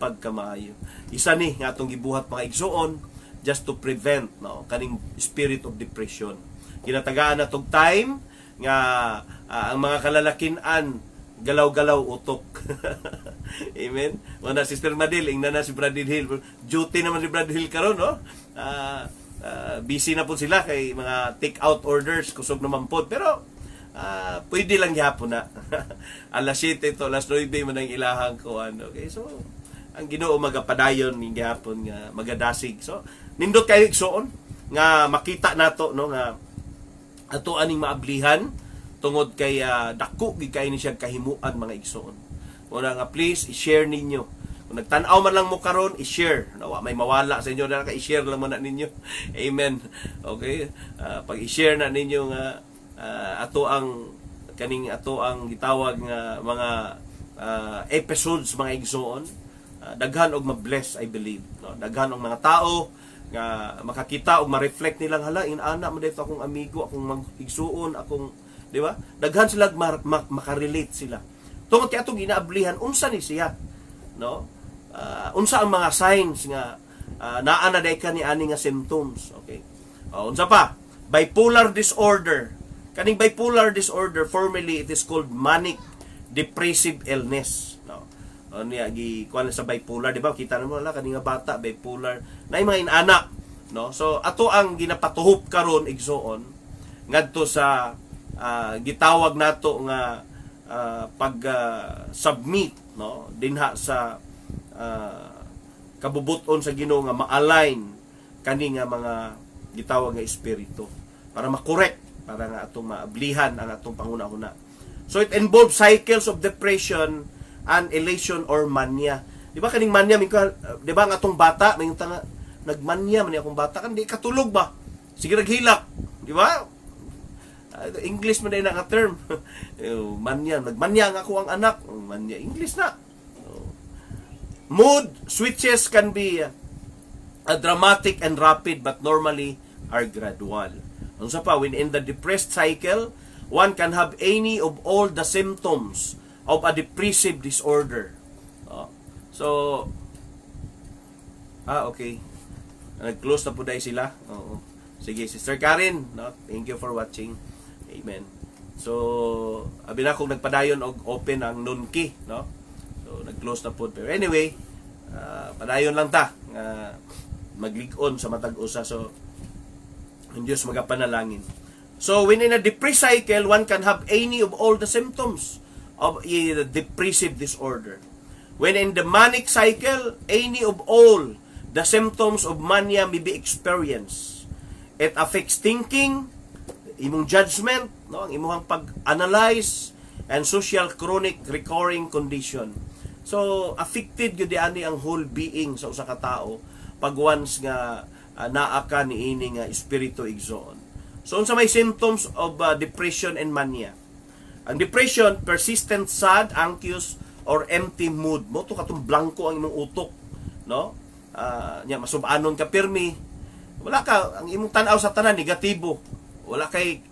pagkamaayo. Isa ni nga atong gibuhat mga igsoon just to prevent no kaning spirit of depression. Ginatagaan na tong time nga ang mga kalalakinan galaw-galaw utok. Amen. Wala Sister Madil, ingna na si Brother Hill. Duty naman si Brother Hill karon no. Busy na po sila kay mga take out orders kusog naman po pero pwede lang gyapon na. Alas 7 to alas 9 man ang ilahang kuan. Okay, so ang Ginoo magapadayon ning gihapon nga magadasig. So nindot kayo igsoon nga makita nato no nga ato aning maablihan tungod kay dako gid kay ni siya kahimuan mga igsoon. Una nga please i-share ninyo. Kung nagtan-aw man lang mo karon i-share. No, may mawala sa inyo na i-share lang man na ninyo. Amen. Okay? Pag i-share na ninyo nga ato ang kaning ato ang gitawag nga mga episodes mga igsoon daghan og ma-bless I believe no daghan og mga tao nga makakita og ma-reflect nilang hala inana man dito akong amigo akong mag-igsuon akong di ba daghan sila makarelate sila tungod kay atong ginaablihan unsa ni siya no unsa ang mga signs nga naa na day ka ni ani nga symptoms okay unsa pa bipolar disorder kaning bipolar disorder formerly it is called manic depressive illness no niya gi kuan sa bipolar, di ba? Kita na mo la kani nga bata bipolar na mga inanak, no? So ato ang ginapatuhop karon igsoon ngadto sa gitawag nato nga pag submit, no, dinha sa kabubuton sa Ginoo nga ma-align kani nga mga gitawag nga espiritu para makorek, para nga atong maablihan ang atong panguna-una. So it involves cycles of depression and elation or mania. Di ba kaning mania, di ba ang atong bata, may nga nagmanya man akong bata, kan di katulog ba? Sige naghilak, di ba? English man din nga term. Manya, nagmanya nga ako ang anak. Manya, English na. Mood switches can be dramatic and rapid but normally are gradual. Unsa pa, when in the depressed cycle, one can have any of all the symptoms of a depressive disorder. So, okay. Nag-close na po dahil sila. Oo. Sige, Sister Karen, no? Thank you for watching. Amen. So, abi na kung nagpadayon og open ang nunki, no? So, nag-close na po. Pero anyway, padayon lang ta. Maglig-on sa matag usa. So, ang Diyos magapanalangin. So, when in a depressed cycle, one can have any of all the symptoms of a depressive disorder. When in the manic cycle, any of all the symptoms of mania may be experienced. It affects thinking, imong judgment, no, ang imong pag-analyze, and social chronic recurring condition. So, affected gyud ani ang whole being sa usa ka tawo pag once nga naa ka niini nga espiritu igsoon. So, unsa may symptoms of depression and mania? Ang depression, persistent sad, anxious, or empty mood. Mo to katong blanco ang imong utok, no? Masubanon ka pirmi. Wala ka ang imong tan-aw sa tanan negatibo. Wala kay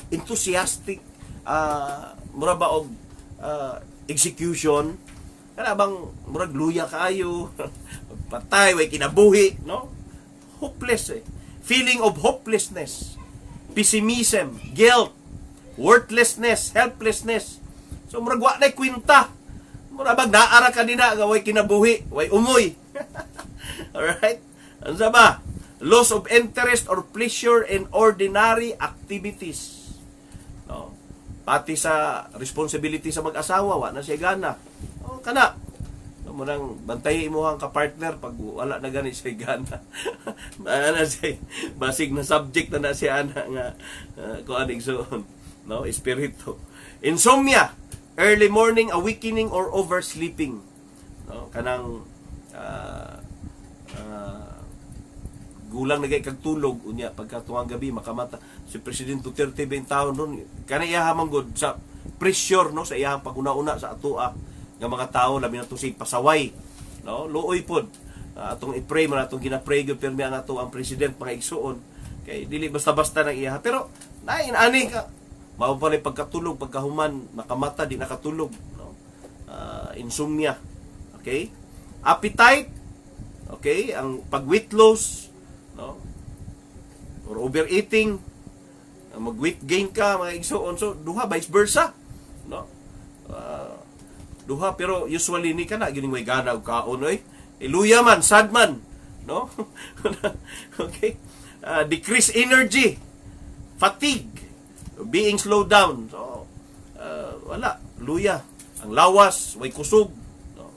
enthusiastic mura ba og execution. Kana bang murag luya kaayo. Patay way kinabuhi, no? Hopeless Feeling of hopelessness, pessimism, guilt, worthlessness, helplessness. So murag wa na kwinta. Murag naara ka dina nga way kinabuhi, way umoy. Alright? Ano ba? Loss of interest or pleasure in ordinary activities. No? Pati sa responsibility sa mag-asawa, wa na siya gana. O, kana. So, murang bantay mo ang ka-partner pag wala na gani siya gana. Ana siya, basig na subject na siya ana nga kung aning soon. No? Espiritu. Insomnia, early morning awakening or oversleeping. No? Kanang gulang na kag tulog unya pagka tuwang gabi makamata si President Duterte 20 taon nun kana iya hamanggod sa pressure, no, sa iyang paguna-una sa atua nga mga tao labi na to si pasaway, no, luoy pod atong i-pray man atong gina-pray gyud pirmi ang ato ang president mga igsuon kay dili basta-basta nang iya pero nain ani ka mao pa pagkatulog pagkahuman makamata di nakatulog, no. Insomnia, okay, appetite, okay, ang pag-weight loss, no, or overeating, mag-weight gain ka mga igsoon, so duha vice versa, no, duha pero usually ni kana gining way gana og kaon iluya man sad man, no. Okay, decrease energy, fatigue, being slowed down, so wala luya ang lawas, way kusog, no.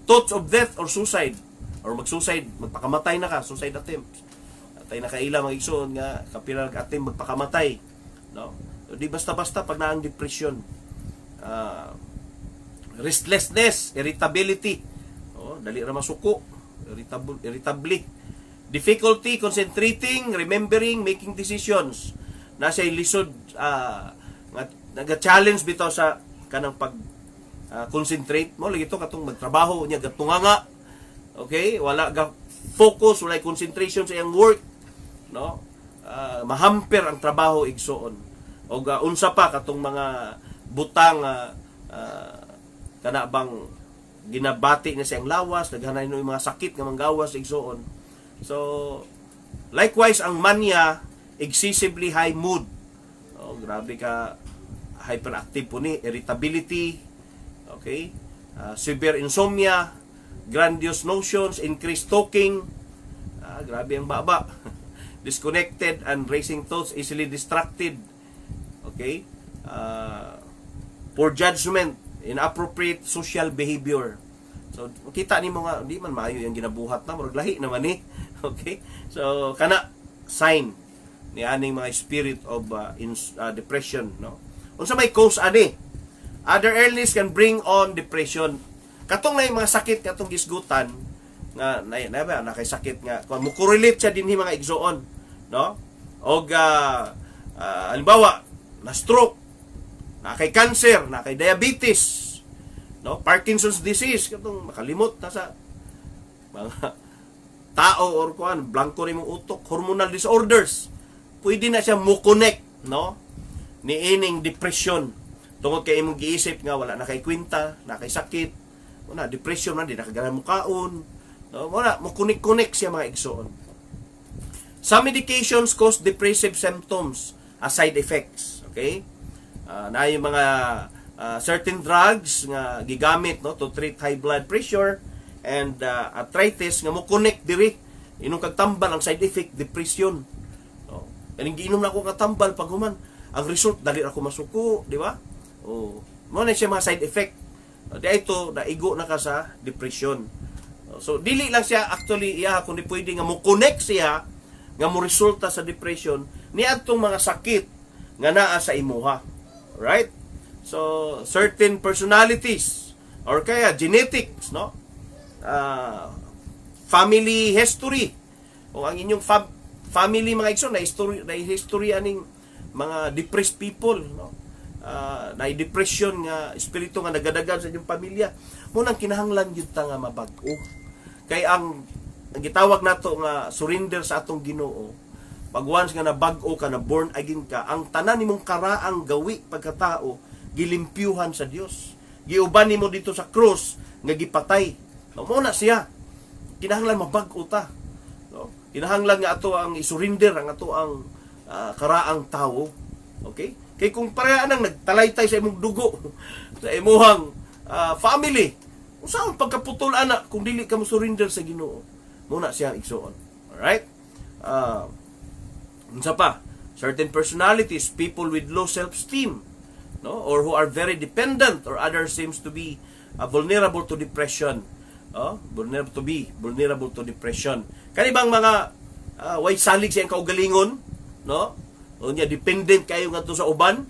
Thoughts of death or suicide or mag-suicide, magpakamatay na ka, suicide attempts. Atay na kaila mga igsoon nga kapila nag-attempt magpakamatay, no. So, di basta-basta pag naang depression. Restlessness, irritability, dali ra masuko, irritable, difficulty concentrating, remembering, making decisions. Nasa lisod naga-challenge bitaw sa kanang pag concentrate mo lagi to katong magtrabaho nya gatunganga. Okay, wala ga focus, wala concentration sa iyang work, no. Mahamper ang trabaho igsoon. O unsa pa katong mga butang kana bang ginabati na siyang lawas, naghanay no mga sakit nga manggawas igsoon. So likewise ang mania, excessively high mood. Grabe ka hyperactive po ni, irritability, okay? severe insomnia, grandiose notions, increased talking, grabe ang baba, disconnected and racing thoughts, easily distracted, okay, poor judgment, inappropriate social behavior. So kita ni mga di man maayo yung ginabuhat na murag lahi naman ni. Okay, so kana sign ni aning mga spirit of depression, no? Unsa may cause ani? Other illness can bring on depression. Katong na mga sakit katong gisgutan nga na kay sakit nga kung mo correlate siya dinhi mga igsoon, no? Og halimbawa na stroke, na kay cancer, na kay diabetes, no? Parkinson's disease katong makalimot na sa mga tao or kuan blanco rin mong utok, hormonal disorders. Pwede na siya mo connect, no? Ni ining depression. Tungod kay imong giisip nga wala na kay kwenta, na kay sakit, wala depression man di na kaganahan mo kaon. No, wala mo connect siya mga igsoon. Some medications cause depressive symptoms as side effects, okay? Na yung mga certain drugs nga gigamit, no, to treat high blood pressure and arthritis nga mo connect diri inong kagtambal ang side effect depression, no? Kaning giinom na ako katambal pag human ang result dali ako masuko, di ba? Oh, mo na siya mga side effect. Di ito naigo na ka sa depression. So dili lang siya actually iya kundi pwede nga mo connect siya nga mo resulta sa depression ni adtong mga sakit nga naa sa imuha. Right? So certain personalities or kaya genetics, no? Family history o ang inyong family mga igsoon na history aning mga depressed people, no? Na depression nga espiritu nga nagadagan sa inyong pamilya mo nang kinahanglan gyud ta nga mabag-o kay ang gitawag nato nga surrender sa atong Ginoo. Pag once nga nabag-o ka, na born again ka, ang tanan nimong karaang gawi pagkatao gilimpyuhan sa Dios, giuban nimo dito sa cross nga gipatay, no? Mo na siya kinahanglan mabag-o ta, no? Kinahanglan nga ato ang isurrender ang ato ang karaang tawo, okay? Kay kung pareha nang nagtalaytay sa imong dugo sa imuhang family, usaon pagkaputol ana kung dili ka mo surrender sa Ginoo, muna siya igsoon. Alright? Unsa pa? Certain personalities, people with low self-esteem, no, or who are very dependent, or others seems to be vulnerable to depression. Vulnerable to depression. Kani bang mga way salig siyang kaugalingon, no? O niya dependent kayo ngadto sa uban.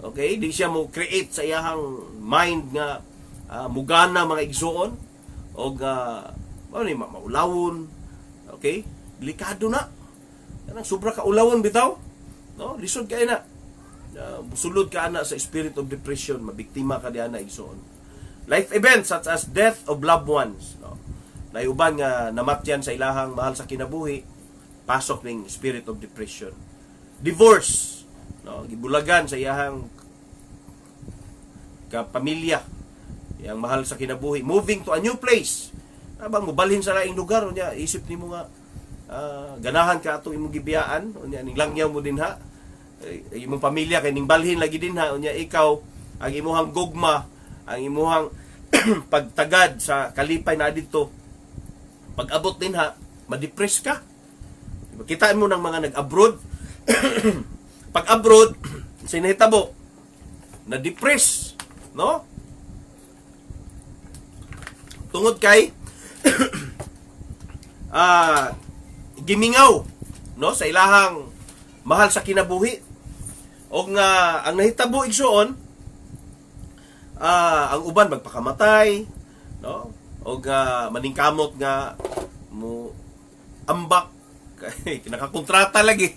Okay, di siya mo create sa iyang mind nga mugana mga igsoon og maulawon. Okay? Delikado na. Kanang sobra ka ulawon bitaw, no? Lisod kay na. Sulod ka ana sa spirit of depression, mabiktima ka diha na igsoon. Life events such as death of loved ones, no? Nayuban nga namatyan sa ilahang mahal sa kinabuhi, pasok ning spirit of depression. Divorce, no? Gibulagan sa iyang kapamilya, yang mahal sa kinabuhi, moving to a new place. Abang mobalhin sa laing lugar unya, isip nimo nga ganahan ka atong imong gibiyaan unya ning langyaw mo dinha, imong pamilya kay ning balhin lagi dinha unya ikaw ang imuhang gugma, ang imuhang pagtagad sa kalipay na dito, pag abot dinha ma-depress ka. Kitaan mo ng mga nag-abroad pag abroad sinahitabo na depress, no? Tungod kay gimingaw, no, sa ilahang mahal sa kinabuhi. Og nga ang nahitabo igsoon ang uban magpakamatay, no? Og maningkamot nga mo ambak kay nakakontrata lagi,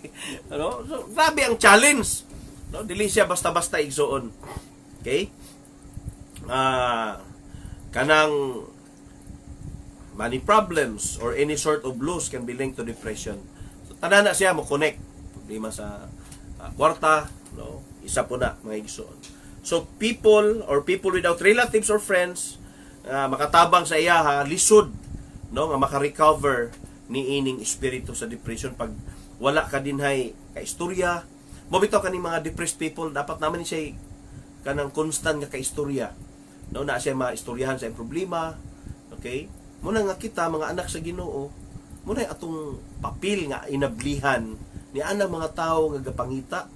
ano? So grabe ang challenge, no? Dili siya basta-basta igsoon. Okay? Kanang money problems or any sort of loss can be linked to depression. So tanan na siya mo connect problema sa kwarta, no? Isa po na mga igsoon. So people without relatives or friends makatabang sa iya lisod, no, nga maka-recover ni ining espiritu sa depression pag wala ka dinhay kaistorya. Mo bitaw kaning mga depressed people dapat naman ni siya kanang constant nga kaistorya, no, na siya maistoryahan sa iyang problema. Okay, muna nga kita mga anak sa Ginoo, muna atong papil nga inablihan ni anang mga tawo nga gapangita,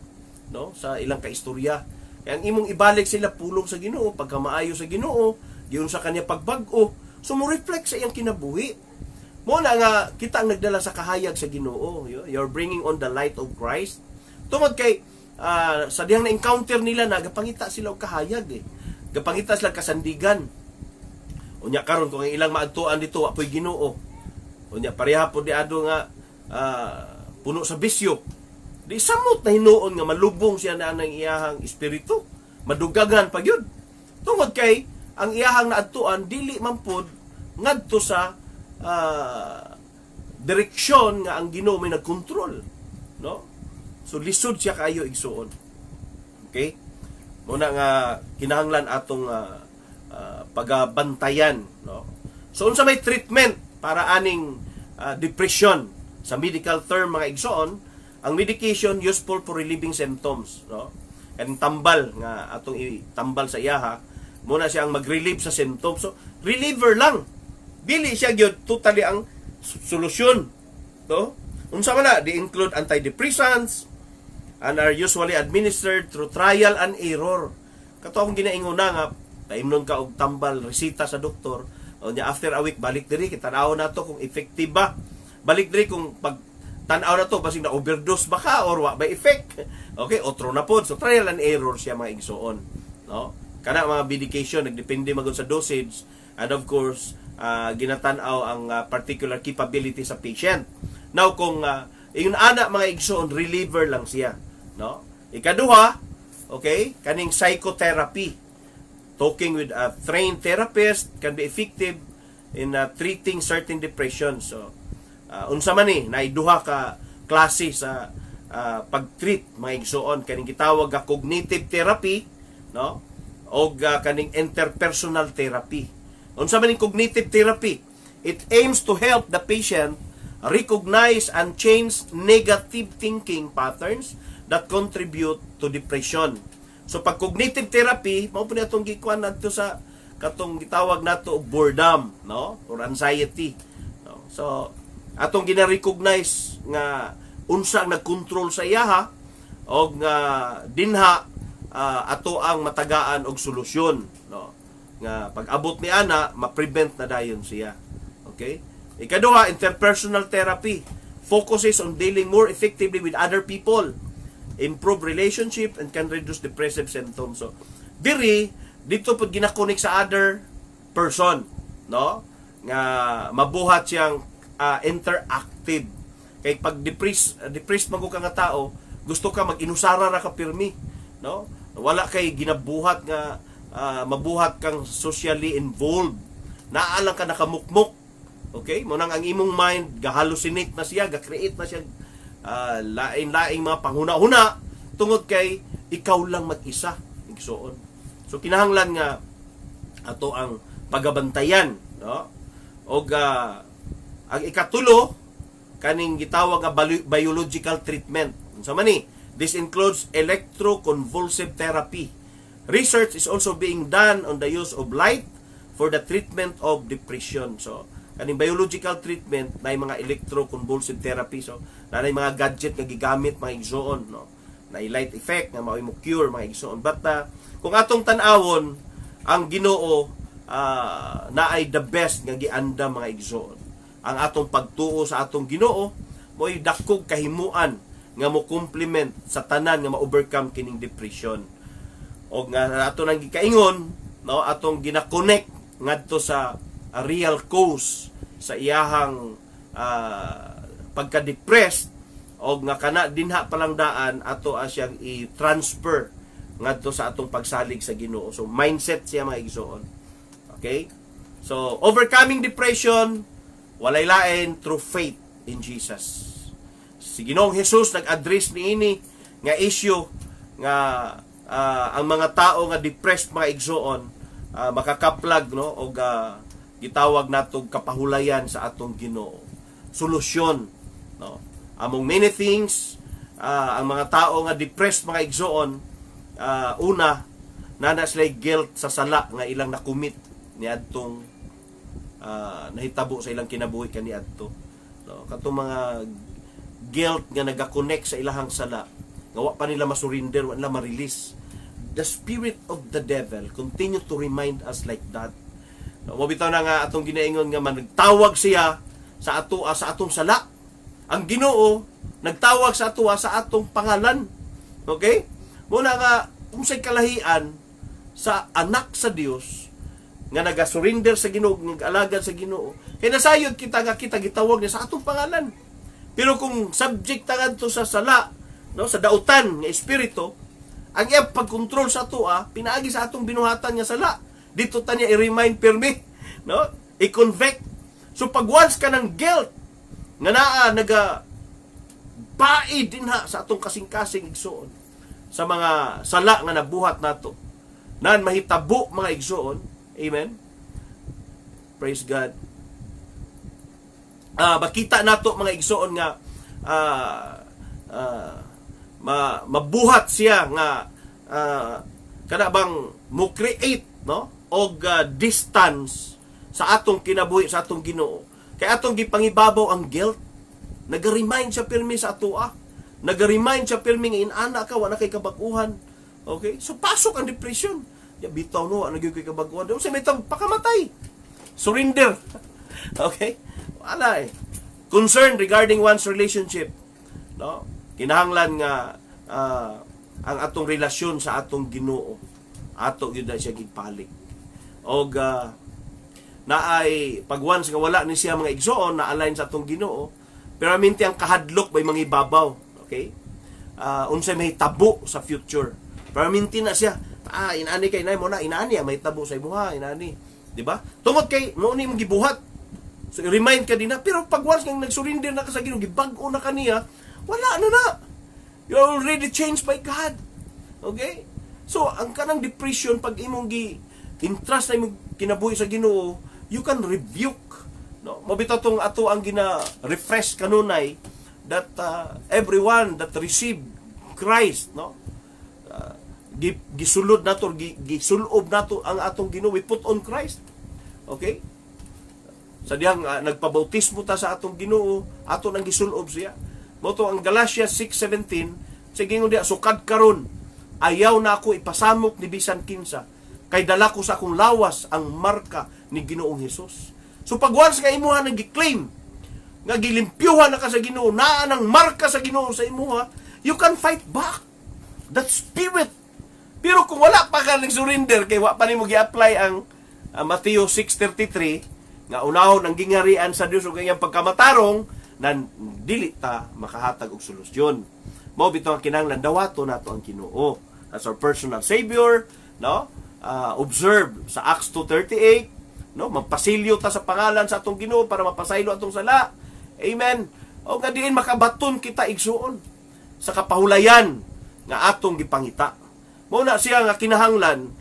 no, sa ilang kaistorya. Kaya ang imong ibalik sila pulong sa Ginoo, pagka maayo sa Ginoo, giun sa kanya pagbag-o, so mo reflect sa iyang kinabuhi. Mo na nga kita ang nagdala sa kahayag sa Ginoo. You're bringing on the light of Christ. Tungod kay sa diyang na-encounter nila na gapangita sila og kahayag eh. Gapangita sila kasandigan. Unya karon kung ilang maadtuan dito wa poy Ginoo. Unya pareha po di ado nga puno sa bisyo. Di samot na hinuon nga malubong siya na ang iyahang espiritu. Madugagan pa gyud. Tungod kay ang iyahang naadtuan dili man pod ngadto sa direksyon nga ang Ginoo may nagkontrol, no? So lisod siya kayo igsuon. Okay? Muna nga kinahanglan atong pagabantayan, no? So unsa may treatment para aning depression sa medical term mga igsuon, ang medication useful for relieving symptoms, no? And tambal nga atong itambal sa iyaha, muna siya ang mag-relieve sa symptoms. So reliever lang. Dili siya gyud totally ang solusyon, no? Unsa man na, they include antidepressants and are usually administered through trial and error. Kato akong ginainguna nga paimnon ka og tambal resita sa doktor, o nya after a week balik diri kita tanaw nato kung effective ba. Balik diri kung pag tan-aw na to basig na overdose ba ka or wa ba effect. Okay, otro na pod. So trial and error siya mga igsuon, no? Kana mga medication nagdepende magud sa dosage and of course ginatan-aw ang particular capability sa patient. Now kung yung ana mga igsoon reliever lang siya, no? Ikaduha, okay, kaning psychotherapy. Talking with a trained therapist can be effective in treating certain depression. So unsa man ni naiduha ka klase sa pag-treat mga igsoon, kaning gitawag nga cognitive therapy, no? O kaning interpersonal therapy. Unsa man ning cognitive therapy? It aims to help the patient recognize and change negative thinking patterns that contribute to depression. So pag cognitive therapy, mao pud atong gikuan nadto sa katong gitawag nato og boredom, no? Or anxiety. No? So atong gina-recognize nga unsa ang nagkontrol sa iyaha og dinha ato ang matagaan og solusyon, no? Nga pag-abot ni ana ma-prevent na dayon siya. Okay? Ikaduha, interpersonal therapy focuses on dealing more effectively with other people, improve relationship and can reduce depressive symptoms. So dito pud gina-connect sa other person, no? Nga mabuhat siyang interactive. Kay pag depressed man ko ka nga tao, gusto ka mag-inusara ra ka pirmi, no? Wala kay ginabuhat nga mabuhat kang socially involved. Naalang ka nakamukmok. Okay? Munang ang imong mind ga-hallucinate na siya, ga-create na siya lain-laing mga panghuna-huna tungod kay ikaw lang mag-isa, igsuon. So kinahanglan nga ato ang pagabantayan, no? Og ang ikatulo kaning gitawag nga biological treatment. Unsa man ni? This includes electroconvulsive therapy. Research is also being done on the use of light for the treatment of depression. So, kaning biological treatment na mga electroconvulsive therapy. So, na mga gadget nga gigamit mga igsoon, no? Na light effect nga mao mo cure mga igsoon. But kung atong tan-awon, ang Ginoo na ay the best nga gianda mga igsoon. Ang atong pagtuo sa atong Ginoo mo'y dakog kahimuan nga mo complement sa tanan nga ma-overcome kining depression. O nga ato nang gikaingon, no, atong gina-connect ngadto sa real cause sa iyahang pagka-depressed o nga kana dinha palang daan ato siyang i-transfer ngadto sa atong pagsalig sa Ginoo. So mindset siya mga igsoon. Okay? So overcoming depression walay lain through faith in Jesus. Si Ginoong Hesus nag-address niini nga issue nga ang mga tao nga depressed mga igsoon makakaplag, no, og gitawag natong kapahulayan sa atong Ginoo. Solusyon, no. Among many things ang mga tao nga depressed mga igsoon una nana sila guilt sa sala nga ilang nakumit ni adtong nahitabo sa ilang kinabuhi kaniadto. No, katong mga guilt nga nagakonek sa ilahang sala, nga wa pa nila masurinder, wa nila ma-release. The spirit of the devil continue to remind us like that. No, mabitaw na nga atong ginaingon nga nagtawag siya sa ato sa atong sala. Ang Ginoo nagtawag sa ato sa atong pangalan. Okay? Muna nga unsay kalahian sa anak sa Dios nga naga-surrender sa Ginoo, nag-alagad sa Ginoo. Kaya nasayod kita nga kita gitawag niya sa atong pangalan. Pero kung subject ta to sa sala, no, sa dautan nga espiritu, ang iyang pagkontrol sa ato pinaagi sa atong binuhatan nga sala. Dito ta niya i-remind pirmi, no? I-convict. So pag once ka ng guilt nga naa naga baid din sa atong kasing-kasing igsoon sa mga sala nga nabuhat nato, nan mahitabo mga igsoon. Amen. Praise God. Makita nato mga igsoon nga mabuhat siya nga kana bang mo create, no, og distance sa atong kinabuhi sa atong Ginoo. Kay atong gipangibabaw ang guilt. Nag-remind siya pirmi sa ato Nag-remind siya pirmi nga inana ka wala kay kabaguhan. Okay? So pasok ang depression. Ya bitaw no, ano gyud kay kabaguhan. Sa may pakamatay. Surrender. Okay? Wala concern regarding one's relationship. No? Kinahanglan nga ang atong relasyon sa atong Ginoo. Ato gyud siya gigpalig. Og naay pag once nga wala ni siya mga igsoon na align sa atong Ginoo, pero minti ang kahadlok bay mga ibabaw. Okay? Unsay may tabo sa future. Pero minti na siya, inani kay nay mo na, inani may tabo sa imuha, inani. Di ba? Tungod kay mo ni mong gibuhat. So remind ka din na, pero pag once nang nagsurrender na ka sa Ginoo, gibag-o na kaniya, wala na. You're already changed by God. Okay? So ang kanang depression pag imong gi-entrust na imong kinabuhi sa Ginoo, you can rebuke. No, mabitaw tong ato ang gina-refresh kanunay that everyone that receive Christ, no, gisulod nato, gisulob nato ang atong Ginoo, we put on Christ. Okay? Sa dihang nagpabautismo ta sa atong Ginoo, ato nang gisulob siya. Moto ang Galatians 6:17, sige ngo diha, sukad karon ayaw na ako ipasamok ni bisan kinsa, kay dala ko sa akong lawas ang marka ni Ginoong Hesus. So pag once nga imuha nang gi-claim nga gilimpyuhan na ka sa Ginoo, naa nang marka sa Ginoo sa imuha, you can fight back that spirit. Pero kung wala pa ka nag-surrender, kay wa pa nimo gi-apply ang Matthew 6:33 nga unahon ang gingharian sa Dios ug iyang pagkamatarong, nan dili ta makahatag og solusyon. Mao bitaw ang kinahanglan dawato nato ang Ginoo as our personal savior, no? Observe sa Acts 2:38, no, magpasilyo ta sa pangalan sa atong Ginoo para mapasaylo atong sala. Amen. O nga diin makabaton kita igsuon sa kapahulayan nga atong gipangita. Mao na siya nga kinahanglan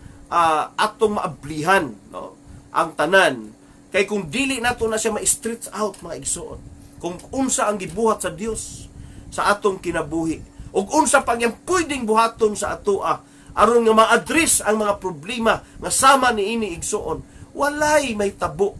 atong maablihan, no, ang tanan. Kay kung dili nato na siya ma-stretch out mga igsuon, kung unsa ang gibuhat sa Dios sa atong kinabuhi, ug unsa pang yang pwedeng buhaton sa ato aron nga ma-address ang mga problema nga sama niini igsuon, walay may tabo.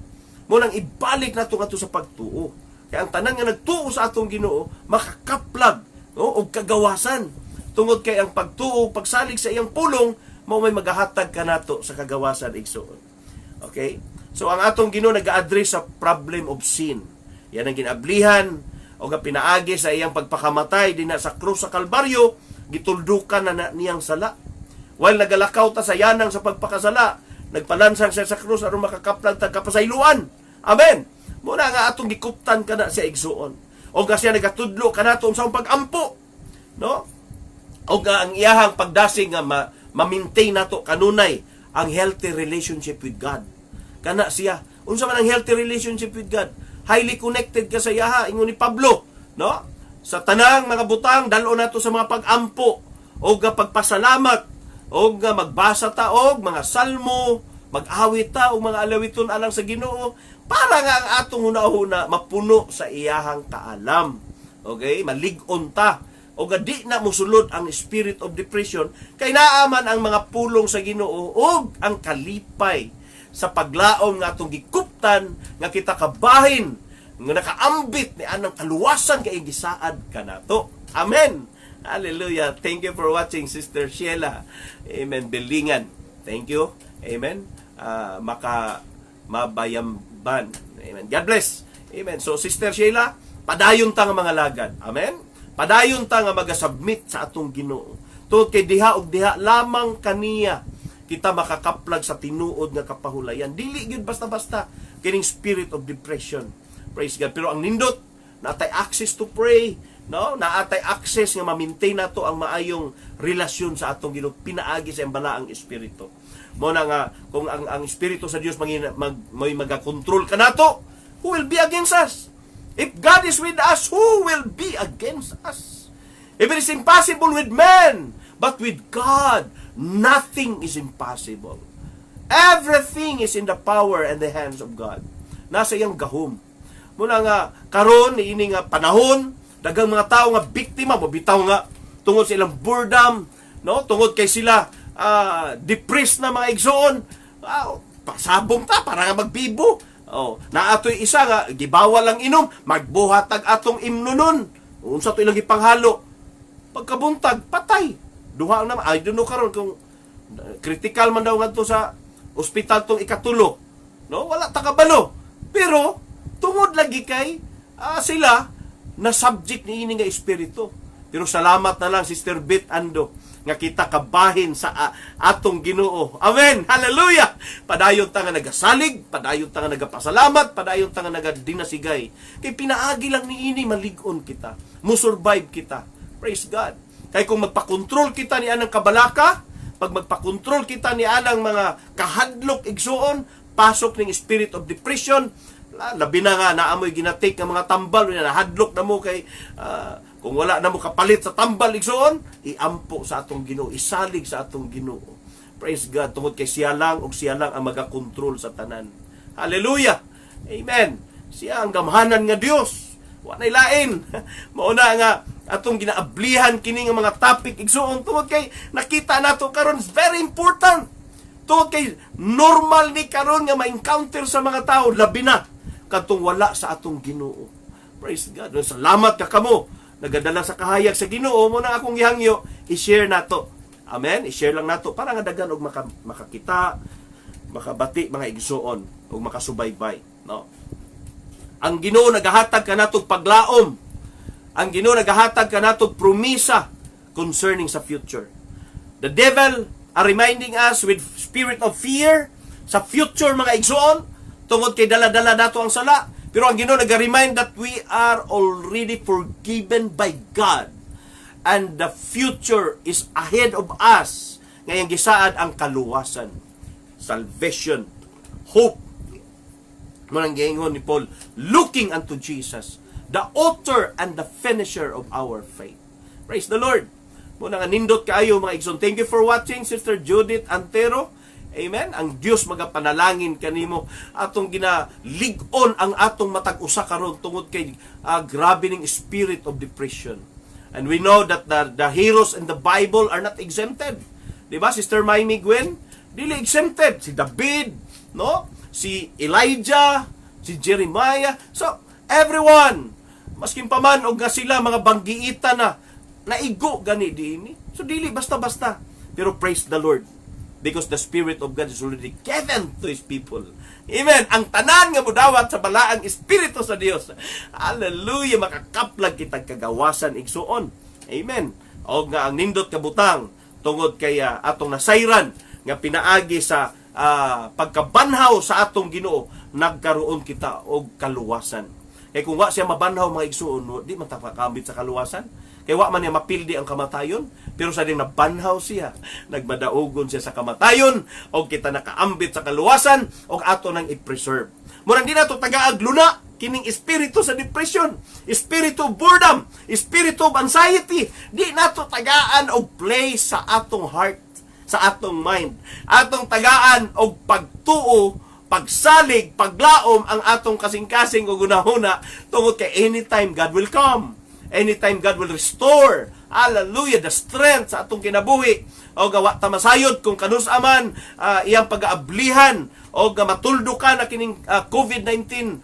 Mo nang ibalik nato ngadto sa pagtuo. Kaya ang tanan nga nagtuo sa atong Ginoo makakaplag, no, og kagawasan. Tungod kay ang pagtuo, pagsalig sa iyang pulong, mao may magahatag kanato sa kagawasan igsuon. Okay? So ang atong Ginoo nag-address sa problem of sin. Yan ang ginablihan o nga pinaagi sa iyang pagpakamatay dinha sa krus sa Kalbaryo, gituldukan na niyang sala. While nagalakaw ta sa yanang sa pagpakasala, nagpalansang siya sa krus aron makakaplag tag kapasayloan. Amen. Muna nga atong gikuptan kana siya igsuon. O nga siya nagatudlo kanato sa pag-ampo, no? O nga ang iyahang pagdasig nga ma-maintain nato kanunay ang healthy relationship with God. Kana siya. Unsa man ang healthy relationship with God? Highly connected ka sa iyaha, ingon ni Pablo, no? Sa tanang mga butang dalo nato sa mga pag-ampo o nga pagpasalamat o nga magbasa ta og mga salmo, mag-awit ta og mga alawiton alang sa Ginoo para nga ang atong hunahuna mapuno sa iyahang kaalam. Okay? Malig-on ta o nga di na mosulod ang spirit of depression, kay naaman ang mga pulong sa Ginoo o ang kalipay sa paglaom nga atong gikuptan nga kita kabahin nga nakaambit ni anang kaluwasan kay gisaad kanato. Amen. Hallelujah. Thank you for watching, Sister Sheila. Amen. Bilingan. Thank you. Amen. Mabayamban. Amen. God bless. Amen. So, Sister Sheila, padayon ta nga mga lagad. Amen. Padayon ta nga magasubmit sa atong Ginoo. Tungod kay diha og diha lamang kaniya kita makakaplag sa tinuod nga kapahulayan. Dili gyud basta-basta kining spirit of depression. Praise God. Pero ang nindot, naatay access to pray, no? Naatay access nga ma-maintain nato ang maayong relasyon sa atong Ginoo pinaagi sa balaang espiritu. Mo na nga kung ang espiritu sa Dios may magakontrol kanato, who will be against us? If God is with us, who will be against us? If it is impossible with men, but with God, nothing is impossible. Everything is in the power and the hands of God. Nasa iyang gahom. Muna nga, karon ini nga panahon, dagang mga tao nga biktima, mabitaw nga, tungod sa ilang boredom, no? Tungod kay sila, depressed na mga igsoon, pasabong ta, para nga magbibo. Naatoy isa nga, gibawal lang inom, magbuhat ag atong imnunon. Unsa to ilang ipanghalo. Pagkabuntag, patay. Duha na, I don't know karon kung critical man daw ngadto sa ospital tong ikatulo. No? Wala takabalo. Pero, tungod lagi kay sila na subject ni ini nga espiritu. Pero salamat na lang, Sister Beth Ando, nga kita kabahin sa atong Ginoo. Amen! Hallelujah! Padayon ta nga nagasalig, padayon ta nga nagapasalamat, padayon ta nga nagadinasigay. Kay pinaagi lang ni ini, malig-on kita. Musurvive kita. Praise God! Kay kung magpakontrol kita ni anang kabalaka, pag magpakontrol kita ni anang mga kahadlok igsuon, pasok ng spirit of depression, labi na nga, naamoy ginatik ng mga tambal, nahadlok na mo kay, kung wala na mo kapalit sa tambal, igsoon, iampo sa atong Ginoo, isalig sa atong Ginoo. Praise God, tungod kay siya lang ang magakontrol sa tanan. Hallelujah! Amen! Siya ang gamhanan nga Dios. Wanay lain. Mauna nga, atong ginaablihan kini nga mga topic, igsoon, tungod kay nakita nato karon very important. Tungod kay normal ni karon nga ma-encounter sa mga tao, labi na katong wala sa atong Ginoo. Praise God. Salamat ka kamo. Nagadala sa kahayag sa Ginoo mo na akong gihangyo, i-share nato. Amen. I-share lang nato para nga daghan og makakita, makabati mga igsuon ug makasubaybay, no? Ang Ginoo nagahatag kanatog paglaom. Ang Ginoo nagahatag kanatog promisa concerning sa future. The devil are reminding us with spirit of fear sa future mga igsuon, tungod kay dala-dala nato ang sala. Pero ang Ginoo nag-remind that we are already forgiven by God. And the future is ahead of us. Ngayong gisaad ang kaluwasan, salvation, hope. Munang giingon ni Paul, looking unto Jesus, the author and the finisher of our faith. Praise the Lord. Muna nga nindot kaayo mga igsoon. Thank you for watching, Sister Judith Antero. Amen. Ang Dios magapanalangin kanimo, atong ginalig-on ang atong matag usa karon tungod kay grabe ning spirit of depression. And we know that the heroes in the Bible are not exempted. Di ba, Sister Maymie Gwen? Dili exempted. Si David, no? Si Elijah, si Jeremiah. So, everyone, maskin pa man og nga sila mga banggiita na naigo gani diini. So dili basta-basta. Pero praise the Lord, because the Spirit of God is already given to His people. Amen. Ang tanan nga mudawat sa balaang Espiritu sa Dios. Hallelujah. Makakaplag kitag kagawasan igsuon. Amen. O nga ang nindot kabutang tungod kay atong nasayran nga pinaagi sa pagkabanhaw sa atong Ginoo, nagkaroon kita og kaluwasan. Kay kung wa siya mabanhaw mga igsuon, di man ta makakambit sa kaluwasan. Kay wa man niya mapildi ang kamatayon, pero sa ding nabanhaw siya, nagmadaugon siya sa kamatayon, o kita nakaambit sa kaluwasan, o ato nang i-preserve. Murang di nato tagaag luna, kining espiritu sa depression, espiritu of boredom, espiritu of anxiety, di nato tagaan og place sa atong heart, sa atong mind. Atong tagaan og pagtuo, pagsalig, paglaom ang atong kasing-kasing o gunahuna tungod kay anytime God will come. Anytime God will restore hallelujah, the strength sa atong kinabuhi. O gawa ta masayod kung kanus-aman iyang pag-aablihan o matuldo ka na kining COVID-19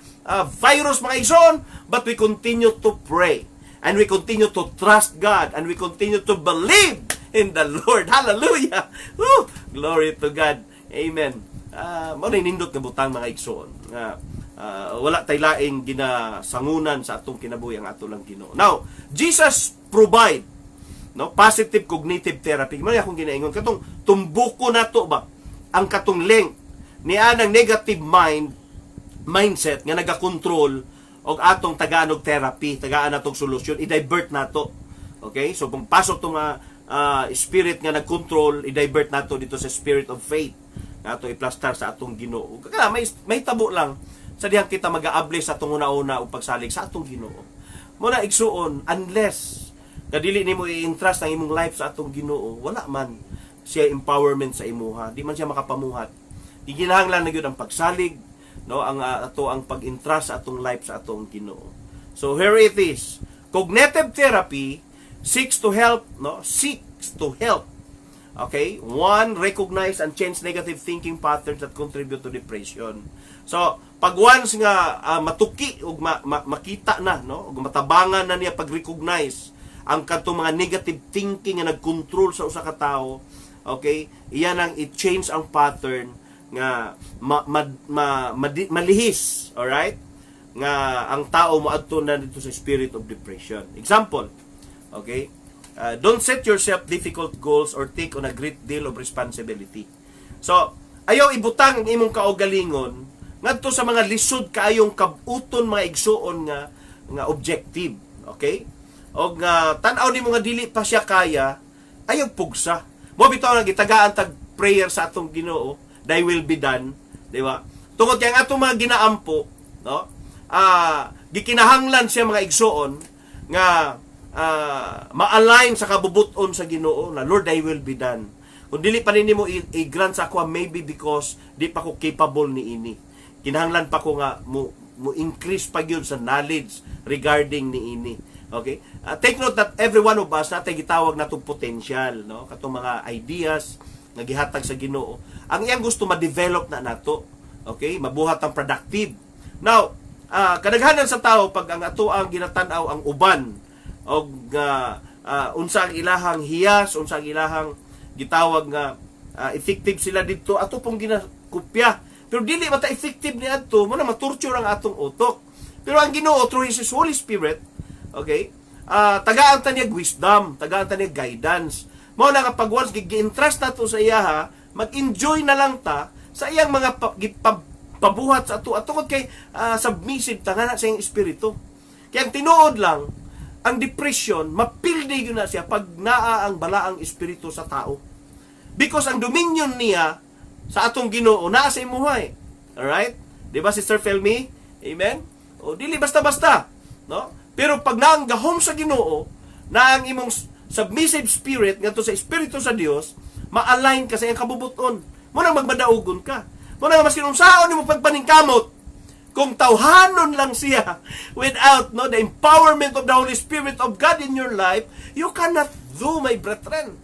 virus mga igsoon, but we continue to pray and we continue to trust God and we continue to believe in the Lord. Hallelujah! Woo! Glory to God. Amen. Mao na nindot nga butang mga igsoon. Wala tay laing ginasangunan sa atong kinabuhi ang ato lang Ginoo. Now, Jesus provide positive cognitive therapy. Mao akong ginaingon katong tumbuko nato ba ang katong link ni anang negative mindset nga naga-control og atong tagaanog therapy, tagaan natong solusyon, i-divert nato. Okay? So kung pasok tong spirit nga nag-control, i-divert nato dito sa spirit of faith. Nato i-plaster sa atong Ginoo. Kaya may tabo lang sa dihang kita mag-aable sa atong una-una o pagsalig sa atong Ginoo. Muna igsuon, unless kadili nimo i-entrust ang imong life sa atong Ginoo, wala man siya empowerment sa imuha, di man siya makapamuhat. Giginahanglan na gyud ang pagsalig, ang pag-entrust sa atong life sa atong Ginoo. So here it is. Cognitive therapy seeks to help. Okay? One, recognize and change negative thinking patterns that contribute to depression. So, pag once nga matuki o makita na, o matabangan na niya pag-recognize ang katong mga negative thinking nga nag-control sa usa ka tawo, okay? Iyan ang i-change ang pattern nga malihis, alright? Nga ang tao moadto na dito sa spirit of depression. Example, okay? Don't set yourself difficult goals or take on a great deal of responsibility. So, ayaw ibutang ang imong kaugalingon ngadto sa mga lisod kaayong kabuton mga igsuon nga objective, okay? O nga tan-aw nimo nga dili pa siya kaya, ayaw pugsa. Mo bitaw nga gitagaan tag prayer sa atong Ginoo, thy will be done, di ba? Tungod kay ang atong mga ginaampo, gikinahanglan siya mga igsuon nga ma-align sa kabubuton sa Ginoo na Lord, thy will be done. Kung dili pa nimo i-grant sa ako, maybe because di pa ko capable ni ini. Kinahanglan pa ko nga mo increase pa gyud sa knowledge regarding ni ini. Okay? Take note that every one of us natay gitawag natong potential, katong mga ideas nga gihatag sa Ginoo. Ang iyang gusto ma-develop na nato. Okay? Mabuhat ang productive. Now, kadaghanan sa tao pag ang ato ang ginatan-aw ang uban og unsa ang ilahang hiyas, unsa ang ilahang gitawag nga effective sila dito, ato pong ginakopya. Pero dili mata effective ni adto, mo na matorture ang atong utok. Pero ang Ginoo through His Holy Spirit, okay? Tagaan ta niya wisdom, tagaan ta niya guidance. Mao na kapag once gi-entrust nato sa iya, mag-enjoy na lang ta sa iyang mga pabuhat sa ato. Tungod kay submissive ta nga sa iyang espiritu. Kaya ang tinuod lang, ang depression, mapildi yun na siya pag naa ang balaang espiritu sa tao. Because ang dominion niya sa atong Ginoo naa sa imuhay. Alright? Di ba, Sister Felmi? Amen? O, dili basta-basta. No? Pero pag naang gahom sa Ginoo, na ang imong submissive spirit ngadto sa espiritu sa Dios, ma-align ka sa iyang kabubuton. Mo nang magmadaugon ka. Mo nang mas kinunsaon nimo pagpaningkamot. Kung tawhanon lang siya without the empowerment of the Holy Spirit of God in your life, you cannot do, my brethren.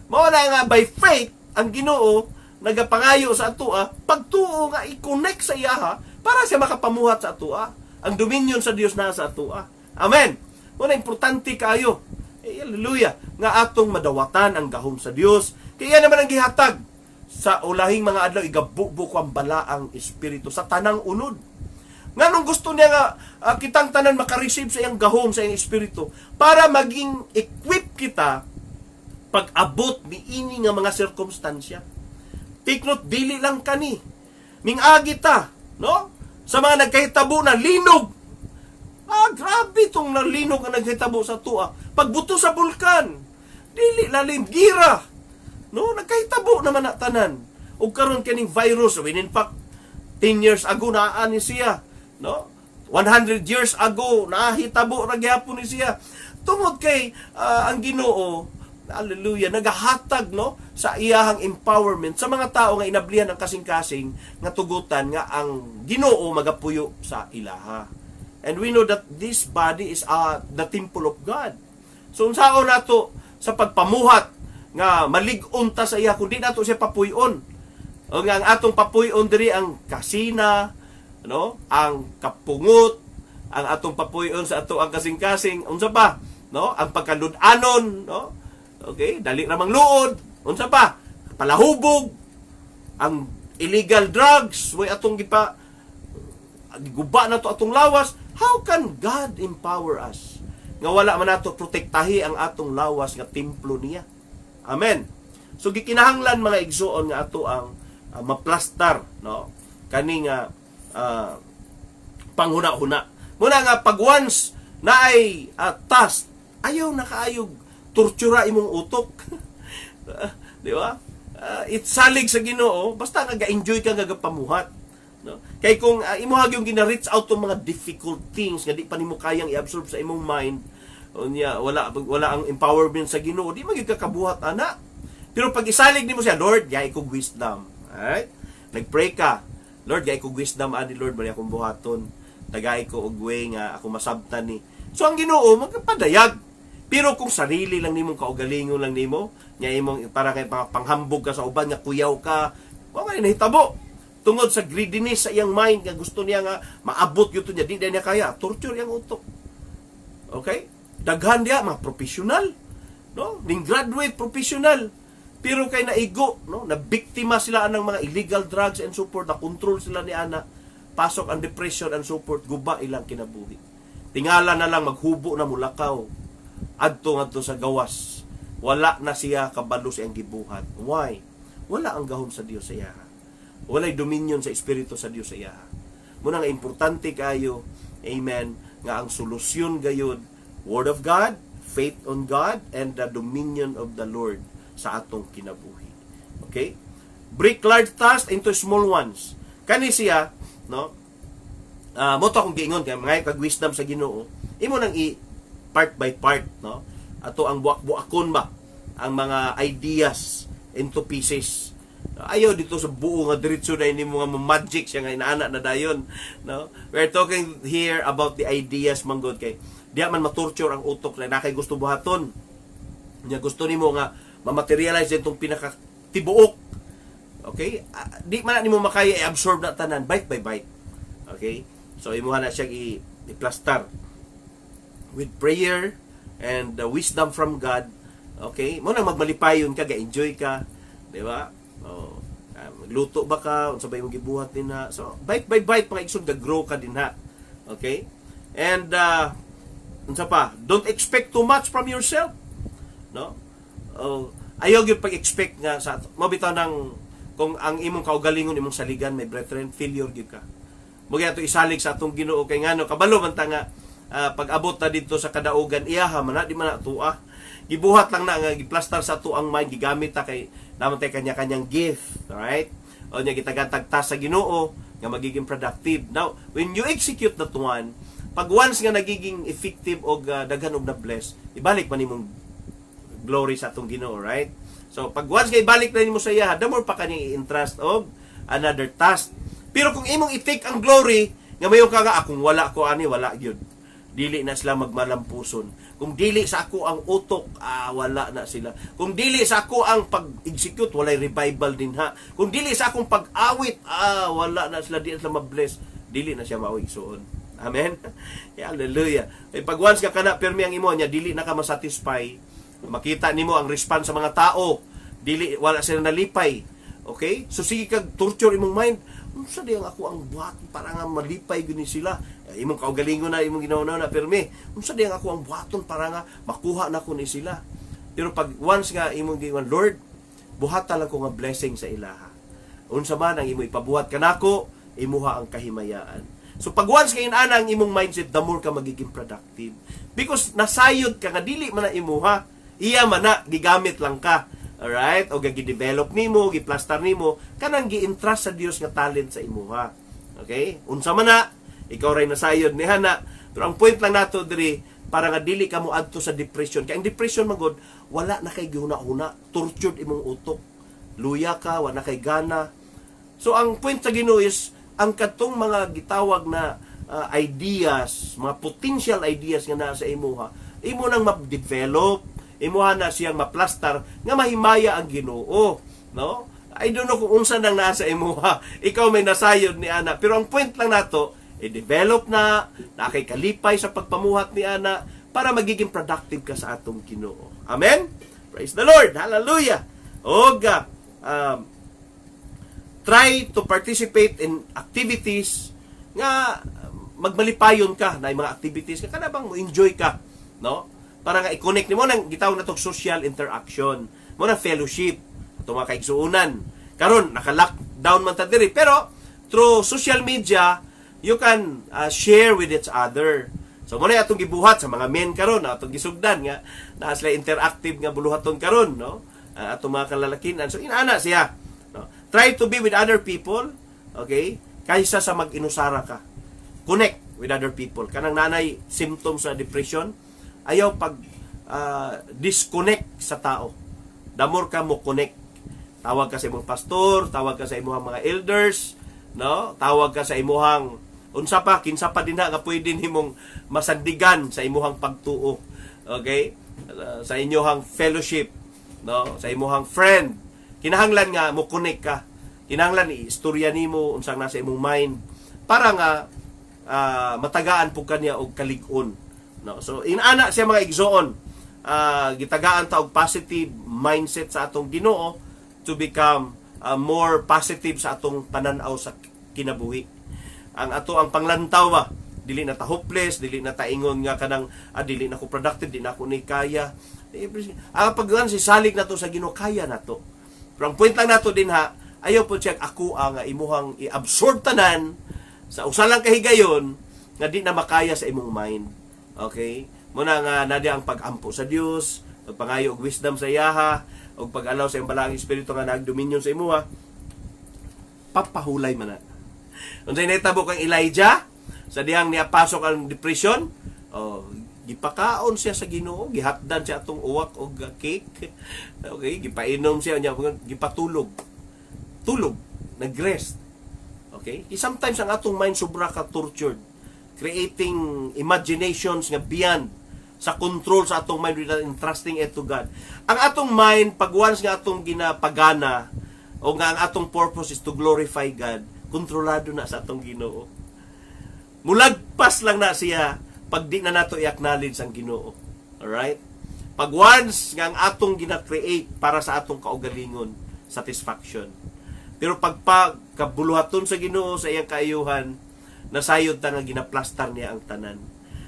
Mao na nga by faith ang Ginoo nagapangayo sa atua, pagtuo nga i-connect sa iya para siya makapamuhat sa atua. Ang dominion sa Dios na sa atua. Amen. Muna importante kayo. Hallelujah. Nga atong madawatan ang gahom sa Dios. Kaya naman ang gihatag sa ulahing mga adlaw igabubo ko ang balaang espiritu sa tanang unod. Nganong gusto niya nga kitang tanan makareceive sa iyang gahom sa iyang espiritu para maging equip kita pag-abot ni ini nga mga sirkumstansya. Take note, dili lang kani. Mingagi ta, sa mga nagkahitabo na linog. Grabe itong linog na nagkahitabo sa tua. Pagbuto sa bulkan, dili lalim, gira. Nagkahitabo naman na tanan. O karon kaning virus, in fact, 10 years ago naan ni siya. 100 years ago, nahitabo na gyapon ni siya. Tungod kay ang Ginoo, hallelujah, nagahatag sa iyahang empowerment sa mga tao nga inablihan ang kasing-kasing nga tugutan nga ang Ginoo magapuyo sa ilaha. And we know that this body is the temple of God. So unsaon nato sa pagpamuhat nga malig-on ta sa iya kundi nato siya papuy-on. O nga ang atong papuy-on diri ang kasina, no? Ang kapungot, ang atong papuy-on sa ato ang kasing-kasing, unsa pa, no? Ang pagkalud-anon, no? Okay, dali ra mangluod, unsa pa? Palahubog, ang illegal drugs, way atong gipa guba na to atong lawas. How can God empower us nga wala man nato protektahi ang atong lawas nga templo niya? Amen. So gikinahanglan mga igsoon nga ato ang maplastar, no, kani nga panghuna-huna. Muna nga pag once na ay task, ayaw na kaayog tortura imong utok. Di ba? It's salig sa Ginoo basta nga ga-enjoy ka nga pamuhat, no? Kay kung imuhag yung gina-reach out to mga difficult things nga di pa nimo kayang i-absorb sa imong mind, unya wala ang empowerment sa Ginoo, di magig kakabuhat ana. Pero pag isalig nimo siya, Lord, gay ko wisdom. Alright? Nagpray ka, Lord, gay ko wisdom ani Lord, bali akong buhaton. Tagay ko og way nga ako masabtan ni. So ang Ginoo magpadayag. Pero kung sarili lang nimong kaugalingon lang nimo, nya imong para kay panghambog ka sa uban nga kuyaw ka, wa man nahitabo. Tungod sa greediness sa iyang mind nga gusto niya nga maabot gyud niya, di niya kaya, torture yang utok. Okay? Daghan dia mga professional, no? Ning graduate professional. Pero kay naigo, no? Na biktima sila ng mga illegal drugs and support, na control sila ni ana. Pasok ang depression and support, guba ilang kinabuhi. Tingala na lang maghubo na mulakaw. Adto sa gawas. Wala na siya kabalo siyang gibuhat. Why? Wala ang gahom sa Dios sa iya. Walay dominion sa espiritu sa Dios sa iya. Muna nga importante kayo, amen, nga ang solusyon gayud, Word of God, faith on God, and the dominion of the Lord sa atong kinabuhi. Okay? Break large tasks into small ones. Kani siya, no? Mo to akong giingon kay mga kag-wisdom sa Ginoo. Imo nang part by part, no? Ato ang buak-buakon ba ang mga ideas into pieces. Ayaw dito sa buo nga diretso na ini mga magic siya nga inaana na dayon, no? We're talking here about the ideas manggod kay diya man matorture ang utok na nakay gusto buhaton. Nya gusto nimo nga ma-materialize itong pinaka tibuok. Okay? Di man nimo makaya i-absorb na tanan bite by bite. Okay? So imuha na siya i-plaster with prayer and wisdom from God. Okay? Mo na magmalipayon ka, ga-enjoy ka, di ba? Oh, magluto ba ka, unsa ba imong gibuhat din ha. So bite by bite mga igsoon ga-grow ka din ha. Okay? And unsa pa? Don't expect too much from yourself. No? Ayaw gyud pag-expect nga sa mabitaw nang kung ang imong kaugalingon imong saligan may brethren, failure gyud ka. Mugay ato isalig sa atong Ginoo kay ngano kabalo man ta nga pag-abot ta dito sa kadaugan iyaha man na di man tua. Gibuhat lang na nga giplaster sa ato ang mind, gigamit ta kay naman tay kanya-kanyang gift, alright? O nya gitagatagtas sa Ginoo nga magiging productive. Now, when you execute that one, pag once nga nagiging effective og daghan og na bless, ibalik man nimong glory sa atong Ginoo, right? So pag once nga ibalik na nimo sa iya, the more pa kanyang i-entrust og another task. Pero kung imong i-take ang glory, nga mayon ka nga akong wala ko ani, wala gyud. Dili na sila magmalampuson. Kung dili sa ako ang utok, wala na sila. Kung dili sa ako ang pag-execute, walay revival din ha. Kung dili sa akong pag-awit, wala na sila, di na sila mabless. Dili na siya mawigsoon. Amen? Hallelujah. E pag once ka kana, permi ang imo niya, dili na ka masatisfy. Makita nimo ang response sa mga tao. Dili, wala sila nalipay. Okay? So sige kag torture imong mind. Unsa di ang ako ang buhat para nga malipay gini sila. Imong kaugalingon na imong ginauna na permi. Unsa di ang ako ang buhaton para nga makuha na ko ni sila. Pero pag once nga imong gingon, Lord, buhatan lang ko nga blessing sa ilaha. Unsa man ang imo ipabuhat kanako, imuha ang kahimayaan. So pag once kay ana ang imong mindset, the more ka magiging productive. Because nasayod ka nga dili man na imuha, iya man na gigamit lang ka. Alright? O gi-develop nimo, gi-plaster nimo, kanang gi-entrust sa Dios nga talent sa imuha. Okay? Unsa man na, ikaw ray nasayod ni hana. Pero ang point lang nato diri para nga dili ka mo adto sa depression. Kay ang depression magod, wala na kay gihuna-huna, tortured imong utok. Luya ka, wala na kay gana. So ang point sa Ginoo is ang katong mga gitawag na ideas, mga potential ideas nga naa sa imuha, imo nang ma-develop, imuha na siyang maplastar nga mahimaya ang Ginoo, no? I don't know kung unsa nang nasa imuha. Ikaw may nasayod ni ana, pero ang point lang nato, i-develop na kay kalipay sa pagpamuhat ni ana para magiging productive ka sa atong Ginoo. Amen. Praise the Lord. Hallelujah. Og try to participate in activities nga magmalipayon ka na mga activities nga kana bang mo enjoy ka, no? Para nga i-connect nimo nang gitawag natong social interaction, mo na fellowship, ato mga kaigsuunan. Karon naka-lockdown man ta diri, pero through social media you can share with each other. So mo na atong gibuhat sa mga men karon, atong gisugdan nga naa sila interactive nga buluhaton karon, no? Atong mga kalalakinan. So inaana siya, no? Try to be with other people, okay? Kaysa sa mag-inusara ka. Connect with other people. Kanang nanay symptoms sa depression, ayaw pag disconnect sa tao. Damor ka mo connect. Tawag ka sa imong pastor, tawag ka sa imong mga elders, no? Tawag ka sa imong unsa pa kinsa pa dinha nga pwede nimong masandigan sa imong pagtuo. Okay? Sa inyong fellowship, no? Sa imong friend. Kinahanglan nga mo connect ka. Kinahanglan i-istorya nimo unsang nasa imong mind para nga matagaan po kaniya og kalig-on, no? So inana siya mga igsoon, gitagaan ta og positive mindset sa atong Ginoo to become more positive sa atong pananaw sa kinabuhi. Ang panglantaw ba, dili na ta hopeless, dili na ta ingon nga kanang dili na ko productive, dili na ko ni kaya. Paggan si salig na to sa Ginoo, kaya na to. Pero ang point lang nato din ha, ayaw po check ako ang imuhang i-absorb tanan sa usalang kahigayon nga di na makaya sa imong mind. Okay? Muna nga nadi ang pag-ampo sa Dios, pagpangayo og wisdom sa iyaha, og pag-allow sa imong balaang espiritu nga nagdominion sa imuha. Papahulay man na. Unsay nahitabo kang Elijah sa dihang niapasok ang depression, gipakaon siya sa Ginoo, gihatdan siya atong uwak og cake. Okay, gipainom siya nya, gipatulog. Tulog, nag-rest. Okay? Sometimes ang atong mind sobra ka tortured, creating imaginations nga beyond sa control sa atong mind without entrusting it to God. Ang atong mind, pag once nga atong ginapagana, o nga ang atong purpose is to glorify God, kontrolado na sa atong Ginoo. Mulagpas lang na siya pag di na nato i-acknowledge ang Ginoo. Alright? Pag once nga ang atong gina-create para sa atong kaugalingon, satisfaction. Pero pag kabuluhaton sa Ginoo sa iyang kaayuhan, nasayod ta nga ginaplastar niya ang tanan.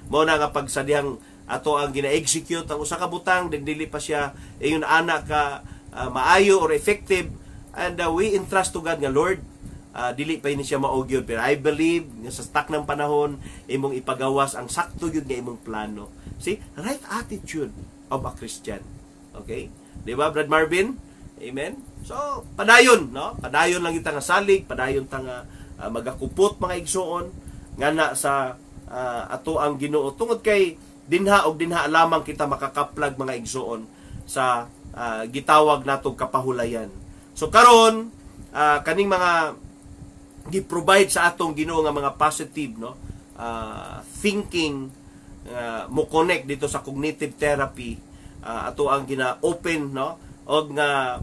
Mao na nga pag sa dihang ato ang gina-execute ang usa ka butang, dili pa siya ayon ana ka maayo or effective, and we entrust to God nga Lord, dili pa ini siya maugyod, pero I believe nga sa stak ng panahon imong ipagawas ang sakto gyud nga imong plano. See, right attitude of a Christian. Okay? Di ba, Brad Marvin? Amen. So, padayon, no? Padayon lang kita nga salig, padayon ta nga magakupot mga igsoon nga na sa ato ang Ginoo tungod kay dinha og dinha lamang kita makakaplag mga igsoon sa gitawag natong kapahulayan. So karon kaning mga gi-provide sa atong Ginoo nga mga positive, no? Thinking, mo connect dito sa cognitive therapy, ato ang gina-open, no? Og nga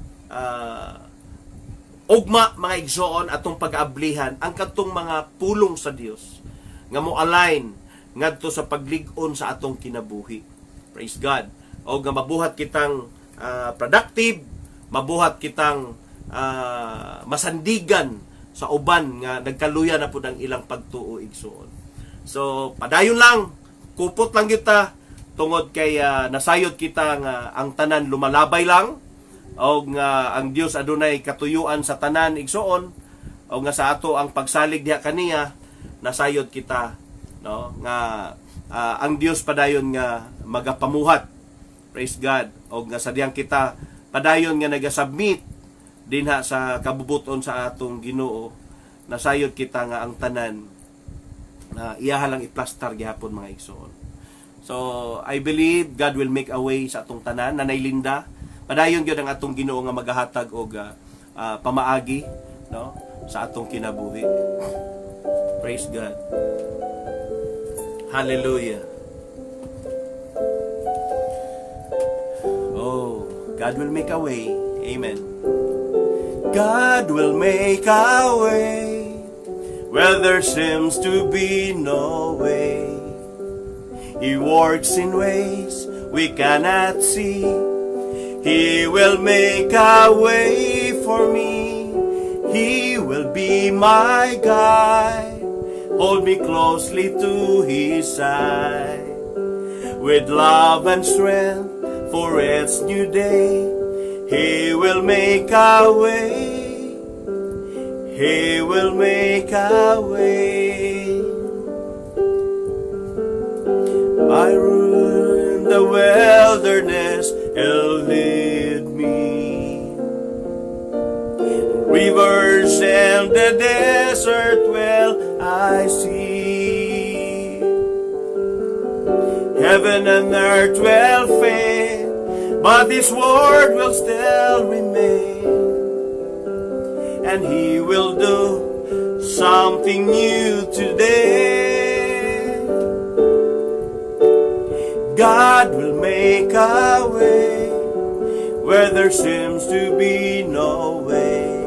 ugma mga igsoon atong pag-ablihan ang katong mga pulong sa Dios nga mo align ngadto sa paglig-on sa atong kinabuhi. Praise God. O nga mabuhat kitang productive, mabuhat kitang masandigan sa uban nga nagkaluya na pud ang ilang pagtuo igsoon. So padayon lang, kupot lang kita tungod kay nasayod kita nga ang tanan lumalabay lang, o nga ang Dios adunay katuyuan sa tanan igsoon, o nga sa ato ang pagsalig diha kaniya nasayod kita, no? Nga ang Dios padayon nga magapamuhat. Praise God. O nga sa diyang kita padayon nga nagasubmit dinha sa kabubuton sa atong Ginoo, nasayod kita nga ang tanan iyaha lang iplastar gihapon mga igsoon. So I believe God will make a way sa atong tanan. Nanay Linda, padayon gyud ang atong Ginoo nga magahatag og pamaagi, no, sa atong kinabuhi. Praise God. Hallelujah. God will make a way. Amen. God will make a way where there seems to be no way. He works in ways we cannot see. He will make a way for me. He will be my guide. Hold me closely to His side. With love and strength for its new day, He will make a way. He will make a way. By in the wilderness, He'll lead me. Rivers and the desert will I see. Heaven and earth will fade, but His word will still remain. And He will do something new today. God will make a way where there seems to be no way.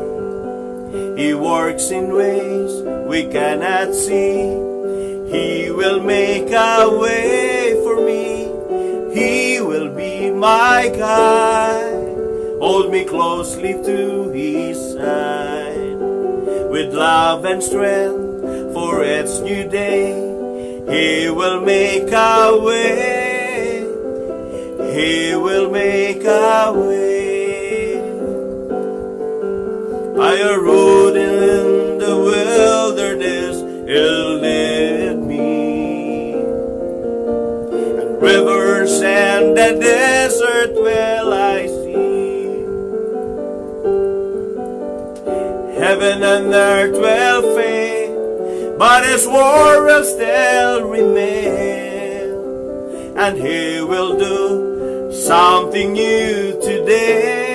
He works in ways we cannot see. He will make a way for me. He will be my guide. Hold me closely to His side. With love and strength for its new day, He will make a way. He will make a way. By a road in the wilderness, He'll lead me. And rivers and the desert will I see. Heaven and earth will fade, but His word will still remain. And He will do something new today.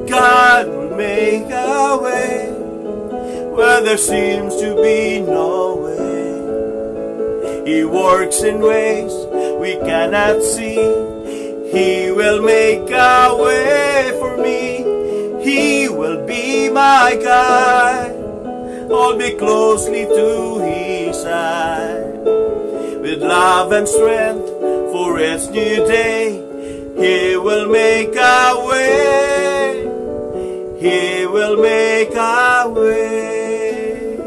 God will make a way where there seems to be no way. He works in ways we cannot see. He will make a way for me. He will be my guide. Hold me closely to His side. With love and strength for its new day, He will make a way. He will make a way.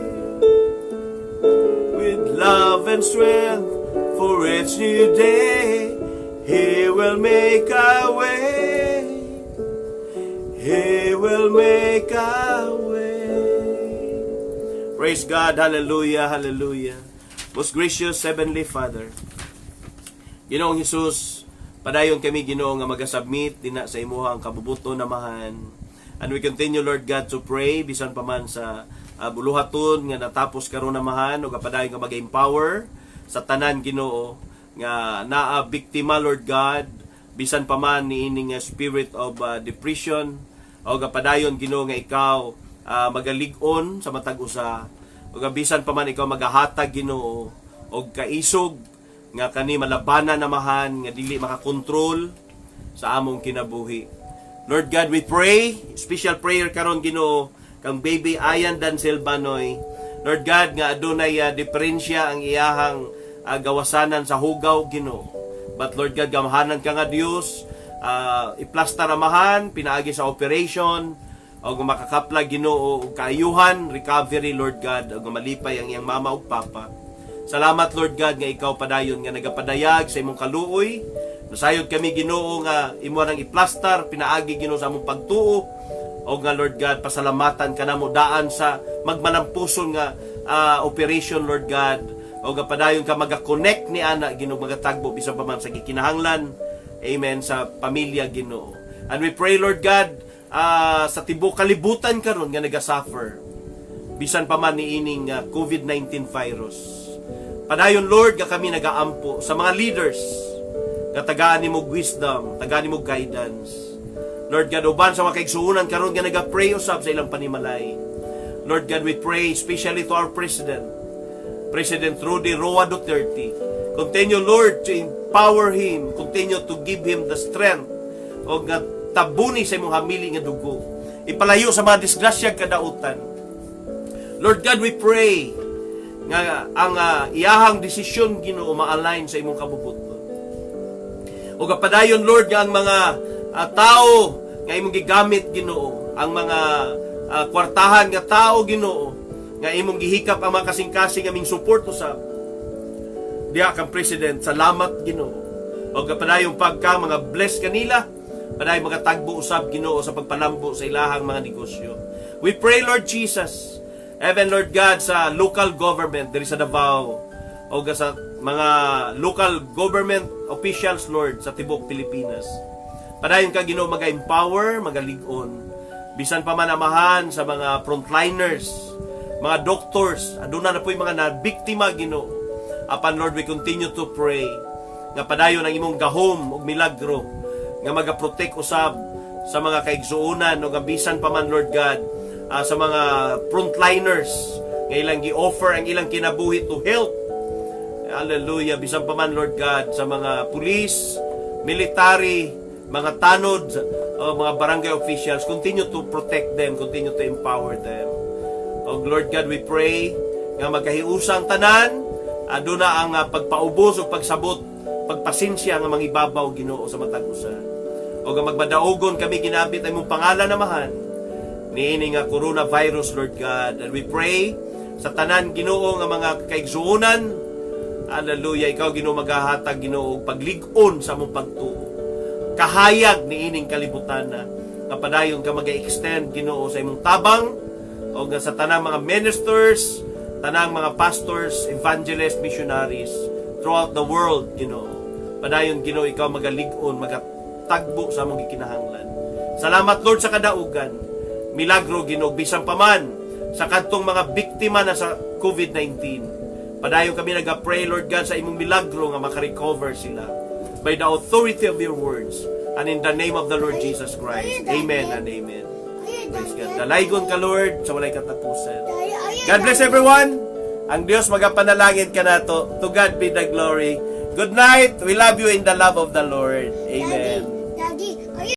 With love and strength for its new day, He will make a way. He will make a way. Praise God. Hallelujah. Hallelujah. Most gracious Heavenly Father, Ginoong Hesus, padayon kami Ginoo nga magasubmit dina sa imuhang kabubuto namahan. And we continue, Lord God, to pray bisan pa man sa buluhaton nga natapos karon namahan o kapadayon nga mag-empower sa tanan Ginoo nga naa biktima, Lord God, bisan pa man niining spirit of depression o kapadayon Ginoo nga ikaw magalig-on sa matag usa. O bisan pa man ikaw magahatag Ginoo og kaisog nga kani malabanan namahan nga dili makakontrol sa among kinabuhi. Lord God, we pray, special prayer karon Ginoo kang baby Ayan Dan Silvanoy. Lord God, nga adunay diferensya ang iyahang gawasanan sa hugaw Ginoo. But Lord God, gamahanan ka nga Dios, iplastar amahan pinaagi sa operation o makakapla Ginoo og kaayuhan, recovery Lord God, og malipay ang iyang mama ug papa. Salamat Lord God nga ikaw padayon nga nagapadayag sa imong kaluoy. Nasayod kami Ginoo nga imo nang iplastar pinaagi Ginoo sa among pagtuo. O nga Lord God, pasalamatan ka namo daan sa magmanampuson nga operation Lord God. O nga padayon ka maga-connect ni ana Ginoo magatagbo bisan pa man sa gikinahanglan. Amen sa pamilya Ginoo. And we pray Lord God sa tibok kalibutan karon nga naga-suffer bisan pa man niining COVID-19 virus. Padayon Lord nga kami nagaampo sa mga leaders nga tagaan nimo wisdom, tagaan nimo guidance. Lord God, uban sa mga kaigsuonan karon nga naga-pray usab sa ilang panimalay. Lord God, we pray especially to our President Rudy Roa Duterte. Continue, Lord, to empower him. Continue to give him the strength o nga tabuni sa imong hamili nga dugo. Ipalayo sa mga disgrasya kadautan. Lord God, we pray nga ang iyahang desisyon Ginoo ma-align sa imong kabubuton. O kapadayon, Lord, nga ang mga tao nga imong gigamit Ginoo, ang mga kwartahan nga tao Ginoo, nga imong gihikap ang mga kasing-kasing aming support usab. Diha kang President, salamat Ginoo. O kapadayon pagka mga bless kanila, paday mga tagbo usab Ginoo sa pagpanambo sa ilahang mga negosyo. We pray, Lord Jesus, even Lord God, sa local government diri sa Davao o sa mga local government officials, Lord, sa tibok Pilipinas. Padayon ka Ginoo maga-empower, magalig-on. Bisan pa man amahan sa mga frontliners, mga doctors, aduna na po yung mga nabiktima Ginoo. Apan Lord, we continue to pray nga padayon ang imong gahom ug milagro nga magaprotect usab sa mga kaigsuonan o bisan pa man Lord God, sa mga frontliners nga ilang gi-offer ang ilang kinabuhi to help. Hallelujah. Bisan pa man Lord God, sa mga police, military, mga tanod, mga barangay officials, continue to protect them, continue to empower them. O Lord God, we pray nga magkahiusang tanan, aduna ang pagpaubos o pagsabot, pagpasensya nga mangibabaw Ginoo sa matag usa. O nga magbadaogon kami ginabit ay mong pangalan namahan niini nga coronavirus, Lord God. And we pray sa tanan Ginoo nga mga kaigsuonan, hallelujah, ikaw Ginoo maghahatag Ginoo paglig-on sa among pagtuo. Kahayag niining kalibutan na padayon ka mag-extend Ginoo sa imong tabang o nga sa tanang mga ministers, tanang mga pastors, evangelists, missionaries throughout the world Ginoo. Padayon Ginoo ikaw magalig-on, magatagbo sa among gikinahanglan. Salamat Lord sa kadaugan. Milagro Ginoo bisan pa man sa kadtong mga biktima na sa COVID-19. Padayon kami nag-pray Lord God sa imong milagro nga makarecover sila by the authority of your words and in the name of the Lord Jesus Christ. Amen and amen. Praise God. Dalaygon ka Lord sa walay katapusan. God bless everyone. Ang Dios magapanalangin ka nato. To God be the glory. Good night. We love you in the love of the Lord. Amen. Daddy,